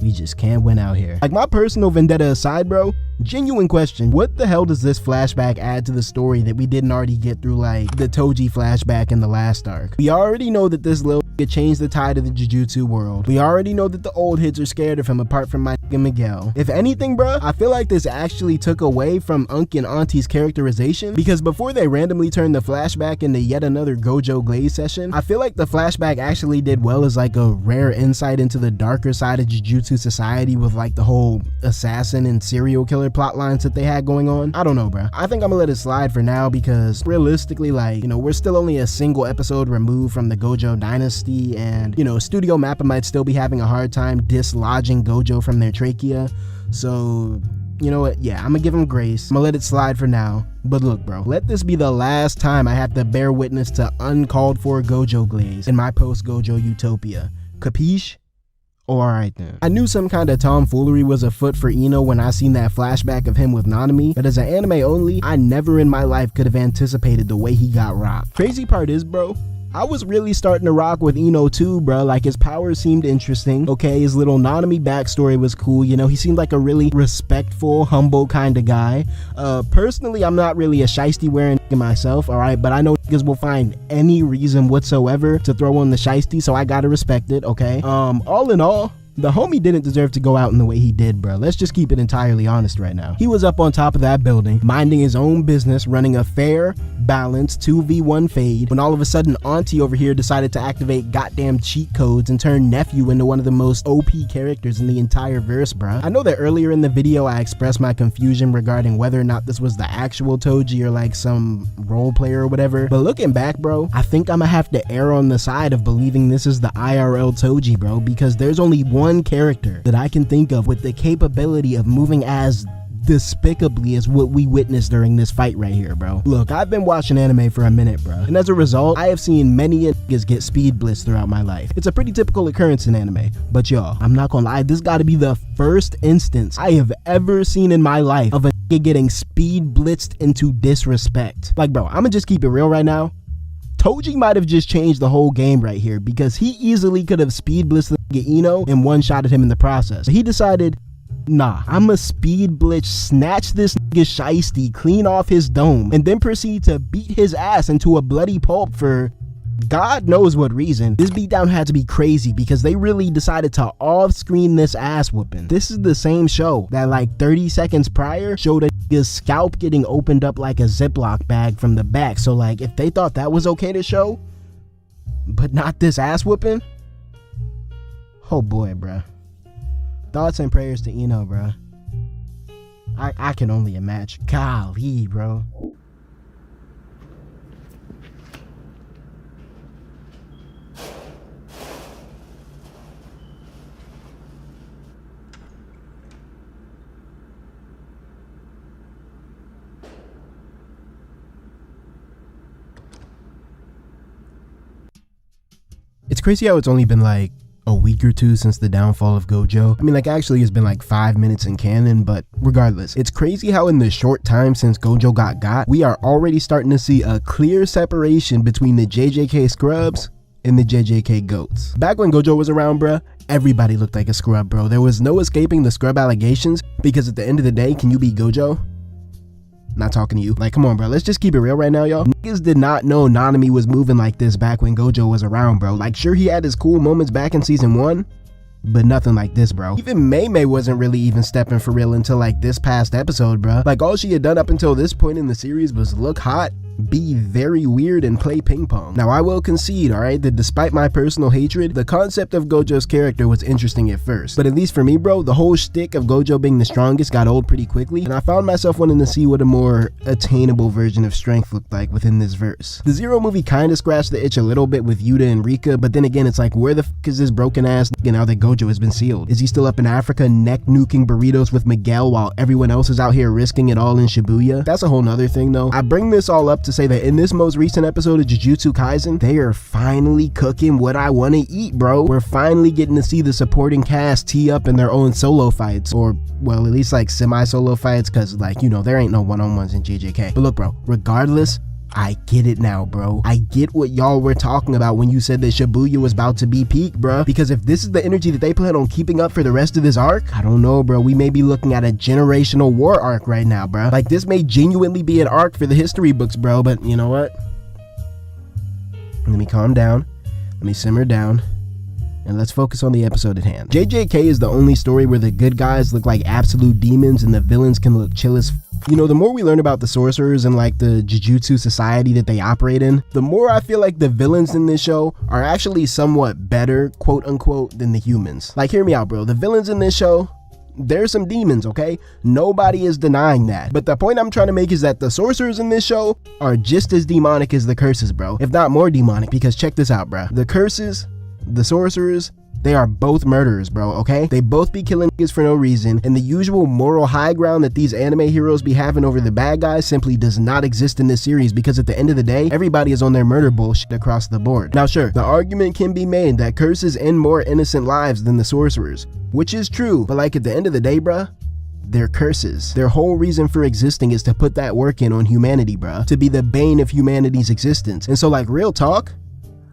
we just can't win out here. Like, my personal vendetta aside, bro, genuine question, what the hell does this flashback add to the story that we didn't already get through like the Toji flashback in the last arc? We already know that this little nigga changed the tide of the Jujutsu world. We already know that the old heads are scared of him apart from my nigga Miguel. If anything, bro, I feel like this actually took away from Unk and Auntie's characterization, because before they randomly turned the flashback into yet another Gojo Glaze session, I feel like the flashback actually did well as like a rare insight into the darker side of Jujutsu society with like the whole assassin and serial killer plot lines that they had going on. I don't know, bro. I think I'm gonna let it slide for now because realistically, like, you know, we're still only a single episode removed from the Gojo dynasty, and, you know, Studio Mappa might still be having a hard time dislodging Gojo from their trachea. So, you know what? Yeah, I'm gonna give him grace. I'm gonna let it slide for now. But look, bro, let this be the last time I have to bear witness to uncalled for Gojo glaze in my post-Gojo utopia. Capiche? Oh, alright then. I knew some kind of tomfoolery was afoot for Ino when I seen that flashback of him with Nanami, but as an anime only, I never in my life could have anticipated the way he got rocked. Crazy part is, bro, I was really starting to rock with Ino too, bro. Like, his powers seemed interesting. Okay, his little Nanami backstory was cool. You know, he seemed like a really respectful, humble kind of guy. Personally, I'm not really a shiesty wearing nigga myself, alright? But I know niggas will find any reason whatsoever to throw on the shiesty, so I gotta respect it, okay? All in all, the homie didn't deserve to go out in the way he did, bro. Let's just keep it entirely honest right now. He was up on top of that building, minding his own business, running a fair, balanced 2v1 fade, when all of a sudden Auntie over here decided to activate goddamn cheat codes and turn Nephew into one of the most OP characters in the entire verse, bro. I know that earlier in the video I expressed my confusion regarding whether or not this was the actual Toji or like some role player or whatever, but looking back, bro, I think I'm gonna have to err on the side of believing this is the IRL Toji, bro, because there's only one character that I can think of with the capability of moving as despicably as what we witnessed during this fight right here, bro. Look, I've been watching anime for a minute, bro, and as a result, I have seen many niggas get speed blitzed throughout my life. It's a pretty typical occurrence in anime, but y'all, I'm not gonna lie, this gotta be the first instance I have ever seen in my life of a nigga getting speed blitzed into disrespect. Like, bro, I'ma just keep it real right now. Toji might have just changed the whole game right here, because he easily could have speed blitzed the nigga Ino and one-shotted him in the process. But he decided, nah, I'ma speed blitz, snatch this nigga shiesty clean off his dome, and then proceed to beat his ass into a bloody pulp for God knows what reason. This beatdown had to be crazy because they really decided to off-screen this ass whooping. This is the same show that like 30 seconds prior showed a nigga's scalp getting opened up like a Ziploc bag from the back. So like, if they thought that was okay to show, but not this ass whooping, oh boy, bruh. Thoughts and prayers to Ino, bruh. I can only imagine. Golly, bro. It's crazy how it's only been like a week or two since the downfall of Gojo. I mean, like, actually it's been like 5 minutes in canon, but regardless, it's crazy how in the short time since Gojo got, we are already starting to see a clear separation between the JJK scrubs and the JJK goats. Back when Gojo was around, bruh, everybody looked like a scrub, bro. There was no escaping the scrub allegations, because at the end of the day, can you beat Gojo? Not talking to you. Like, come on, bro. Let's just keep it real right now, y'all. Niggas did not know Nanami was moving like this back when Gojo was around, bro. Like, sure, he had his cool moments back in season 1, but nothing like this, bro. Even Mei wasn't really even stepping for real until like this past episode, bro. Like, all she had done up until this point in the series was look hot, be very weird, and play ping pong. Now, I will concede, alright, that despite my personal hatred, the concept of Gojo's character was interesting at first. But at least for me, bro, the whole shtick of Gojo being the strongest got old pretty quickly, and I found myself wanting to see what a more attainable version of strength looked like within this verse. The Zero movie kinda scratched the itch a little bit with Yuta and Rika, but then again, it's like, where the f is this broken ass nigga now that Gojo has been sealed? Is he still up in Africa neck nuking burritos with Miguel while everyone else is out here risking it all in Shibuya? That's a whole nother thing though. I bring this all up to say that in this most recent episode of Jujutsu Kaisen, they are finally cooking what I want to eat, bro. We're finally getting to see the supporting cast tee up in their own solo fights, or well, at least like semi-solo fights, because like, you know, there ain't no one-on-ones in JJK. But look, bro, regardless, I get it now, bro. I get what y'all were talking about when you said that Shibuya was about to be peak, bro. Because if this is the energy that they plan on keeping up for the rest of this arc, I don't know, bro. We may be looking at a generational war arc right now, bro. Like, this may genuinely be an arc for the history books, bro. But you know what? Let me calm down. Let me simmer down. And let's focus on the episode at hand. JJK is the only story where the good guys look like absolute demons and the villains can look chill as f. You know, the more we learn about the sorcerers and like the Jujutsu society that they operate in, the more I feel like the villains in this show are actually somewhat better, quote unquote, than the humans. Like, hear me out, bro. The villains in this show, there's some demons, okay? Nobody is denying that. But the point I'm trying to make is that the sorcerers in this show are just as demonic as the curses, bro. If not more demonic, because check this out, bro. The curses, the sorcerers, they are both murderers, bro, okay? They both be killing niggas for no reason, and the usual moral high ground that these anime heroes be having over the bad guys simply does not exist in this series, because at the end of the day, everybody is on their murder bullshit across the board. Now sure, the argument can be made that curses end more innocent lives than the sorcerers, which is true, but like at the end of the day, bruh, they're curses. Their whole reason for existing is to put that work in on humanity, bruh, to be the bane of humanity's existence. And so like, real talk,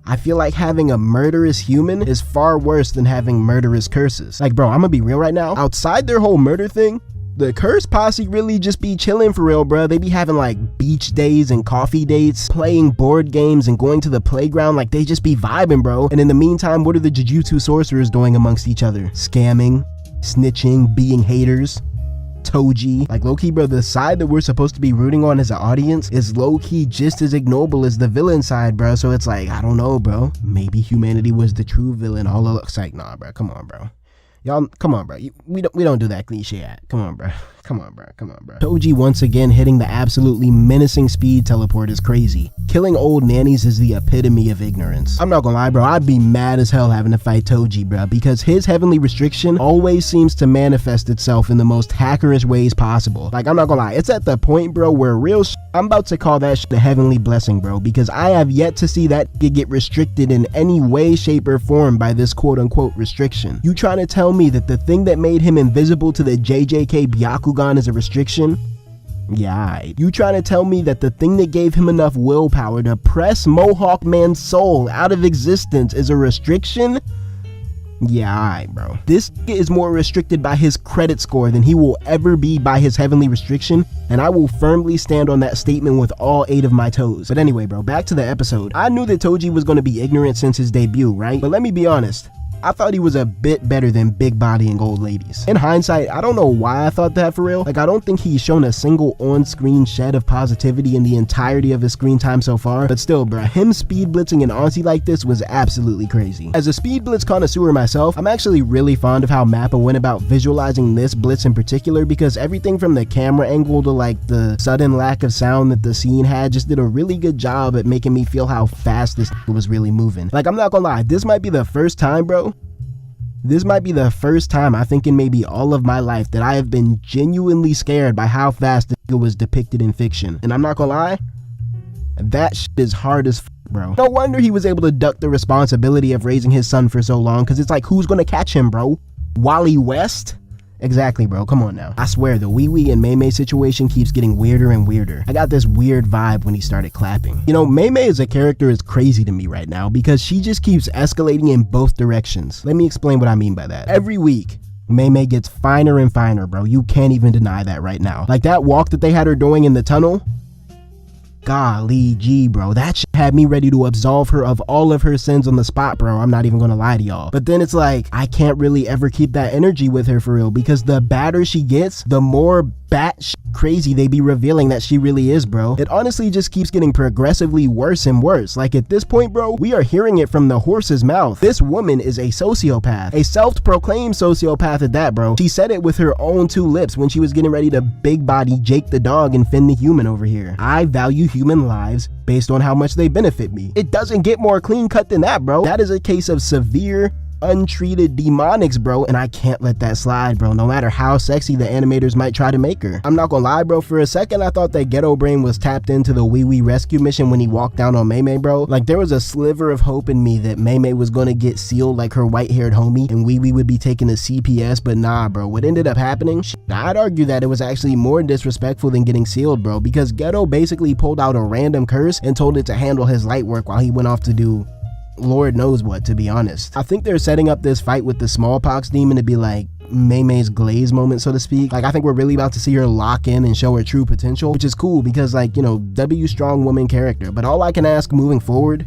I feel like having a murderous human is far worse than having murderous curses. Like, bro, I'm gonna be real right now. Outside their whole murder thing, the curse posse really just be chilling for real, bro. They be having like beach days and coffee dates, playing board games and going to the playground. Like, they just be vibing, bro. And in the meantime, what are the Jujutsu sorcerers doing amongst each other? Scamming, snitching, being haters. Toji. Like, low-key, bro, the side that we're supposed to be rooting on as an audience is low-key just as ignoble as the villain side, bro. So it's like, I don't know, bro. Maybe humanity was the true villain all along. It's like, nah, bro, come on, bro. Y'all, come on, bro. We don't do that cliche act. Come on, bro. Come on, bro. 𝙏𝙖 once again hitting the absolutely menacing speed teleport is crazy. Killing old nannies is the epitome of ignorance. I'm not gonna lie, bro. I'd be mad as hell having to fight 𝙏𝙖, bro, because his heavenly restriction always seems to manifest itself in the most hackerish ways possible. Like, I'm not gonna lie. It's at the point, bro, where I'm about to call that the heavenly blessing, bro, because I have yet to see that get restricted in any way, shape, or form by this quote-unquote restriction. You trying to tell me that the thing that made him invisible to the JJK Byakugan is a restriction? Yeah, you trying to tell me that the thing that gave him enough willpower to press Mohawk Man's soul out of existence is a restriction? Yeah, bro. This is more restricted by his credit score than he will ever be by his heavenly restriction, and I will firmly stand on that statement with all 8 of my toes. But anyway, bro, back to the episode. I knew that 𝙏𝙖 was going to be ignorant since his debut, right? But let me be honest. I thought he was a bit better than big bodying old ladies. In hindsight, I don't know why I thought that for real. Like, I don't think he's shown a single on-screen shed of positivity in the entirety of his screen time so far, but still, bruh, him speed blitzing an auntie like this was absolutely crazy. As a speed blitz connoisseur myself, I'm actually really fond of how Mappa went about visualizing this blitz in particular, because everything from the camera angle to like the sudden lack of sound that the scene had just did a really good job at making me feel how fast this was really moving. Like, I'm not gonna lie, this might be the first time, bro. This might be the first time, I think in maybe all of my life, that I have been genuinely scared by how fast the was depicted in fiction. And I'm not gonna lie, that shit is hard as bro. No wonder he was able to duck the responsibility of raising his son for so long, because it's like, who's gonna catch him, bro? Wally West? Exactly, bro. Come on now. I swear, the 𝙏𝙖 and 𝙏𝙏 situation keeps getting weirder and weirder. I got this weird vibe when he started clapping. You know, 𝙏𝙏 as a character is crazy to me right now because she just keeps escalating in both directions. Let me explain what I mean by that. Every week, 𝙏𝙏 gets finer and finer, bro. You can't even deny that right now. Like that walk that they had her doing in the tunnel. Golly gee, bro, that shit had me ready to absolve her of all of her sins on the spot, bro. I'm not even gonna lie to y'all. But then it's like, I can't really ever keep that energy with her for real, because the badder she gets, the more crazy they be revealing that she really is, bro. It honestly just keeps getting progressively worse and worse. Like at this point, bro, we are hearing it from the horse's mouth. This woman is a sociopath, a self-proclaimed sociopath at that, bro. She said it with her own 2 lips when she was getting ready to big body Jake the dog and Finn the human over here. I value human lives based on how much they benefit me. It doesn't get more clean cut than that, bro. That is a case of severe untreated demonics, bro, and I can't let that slide, bro, no matter how sexy the animators might try to make her. I'm not gonna lie, bro, for a second I thought that Ghetto Brain was tapped into the 𝙏𝙖 rescue mission when he walked down on 𝙏𝙏, bro. Like there was a sliver of hope in me that 𝙏𝙏 was gonna get sealed like her white-haired homie and 𝙏𝙖 would be taken to CPS, but nah, bro, what ended up happening, I'd argue that it was actually more disrespectful than getting sealed, bro, because Ghetto basically pulled out a random curse and told it to handle his light work while he went off to do Lord knows what, to be honest. I think they're setting up this fight with the smallpox demon to be like 𝙏𝙏's glaze moment, so to speak. Like I think we're really about to see her lock in and show her true potential, which is cool because, like, you know, W strong woman character. But all I can ask moving forward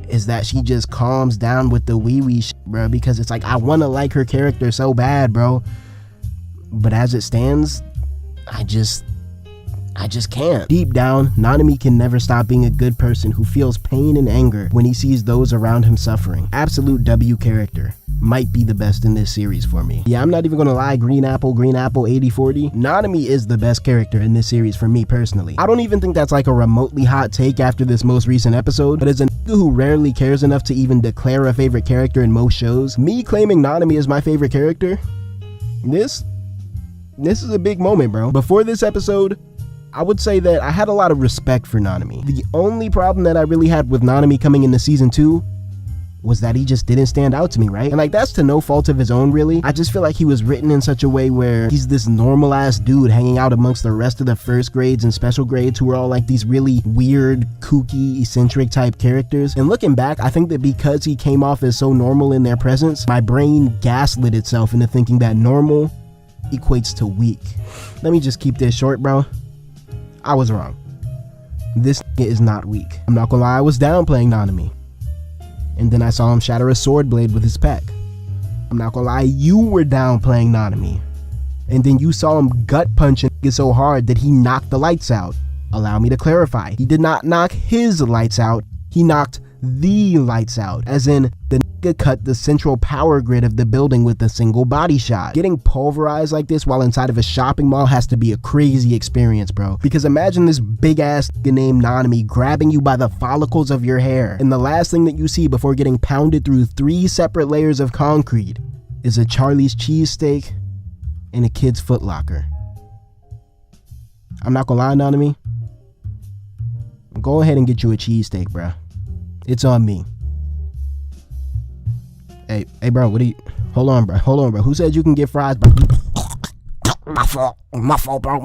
is that she just calms down with the 𝙏𝙖 shit, bro, because it's like I want to like her character so bad, bro, but as it stands, I just can't. Deep down, Nanami can never stop being a good person who feels pain and anger when he sees those around him suffering. Absolute W character. Might be the best in this series for me. Yeah, I'm not even gonna lie, Green Apple 80/40. Nanami is the best character in this series for me personally. I don't even think that's like a remotely hot take after this most recent episode, but as a nigga who rarely cares enough to even declare a favorite character in most shows, me claiming Nanami as my favorite character, this is a big moment, bro. Before this episode, I would say that I had a lot of respect for Nanami. The only problem that I really had with Nanami coming into season 2 was that he just didn't stand out to me, right? And like that's to no fault of his own, really. I just feel like he was written in such a way where he's this normal ass dude hanging out amongst the rest of the first grades and special grades who are all like these really weird, kooky, eccentric type characters. And looking back, I think that because he came off as so normal in their presence, my brain gaslit itself into thinking that normal equates to weak. Let me just keep this short, bro. I was wrong. This is not weak. I'm not gonna lie, I was downplaying Nanami. And then I saw him shatter a sword blade with his peck. I'm not gonna lie, you were downplaying Nanami. And then you saw him gut punch and so hard that he knocked the lights out. Allow me to clarify. He did not knock his lights out. He knocked the lights out. As in, the Ika cut the central power grid of the building with a single body shot. Getting pulverized like this while inside of a shopping mall has to be a crazy experience, bro. Because imagine this big ass named Nanami grabbing you by the follicles of your hair, and the last thing that you see before getting pounded through 3 separate layers of concrete is a Charlie's cheesesteak and a kid's Foot Locker. I'm not gonna lie, Nanami. Go ahead and get you a cheesesteak, bro. It's on me. Hey, bro, what do you... Hold on, bro. Who said you can get fries, bro? My fault, bro.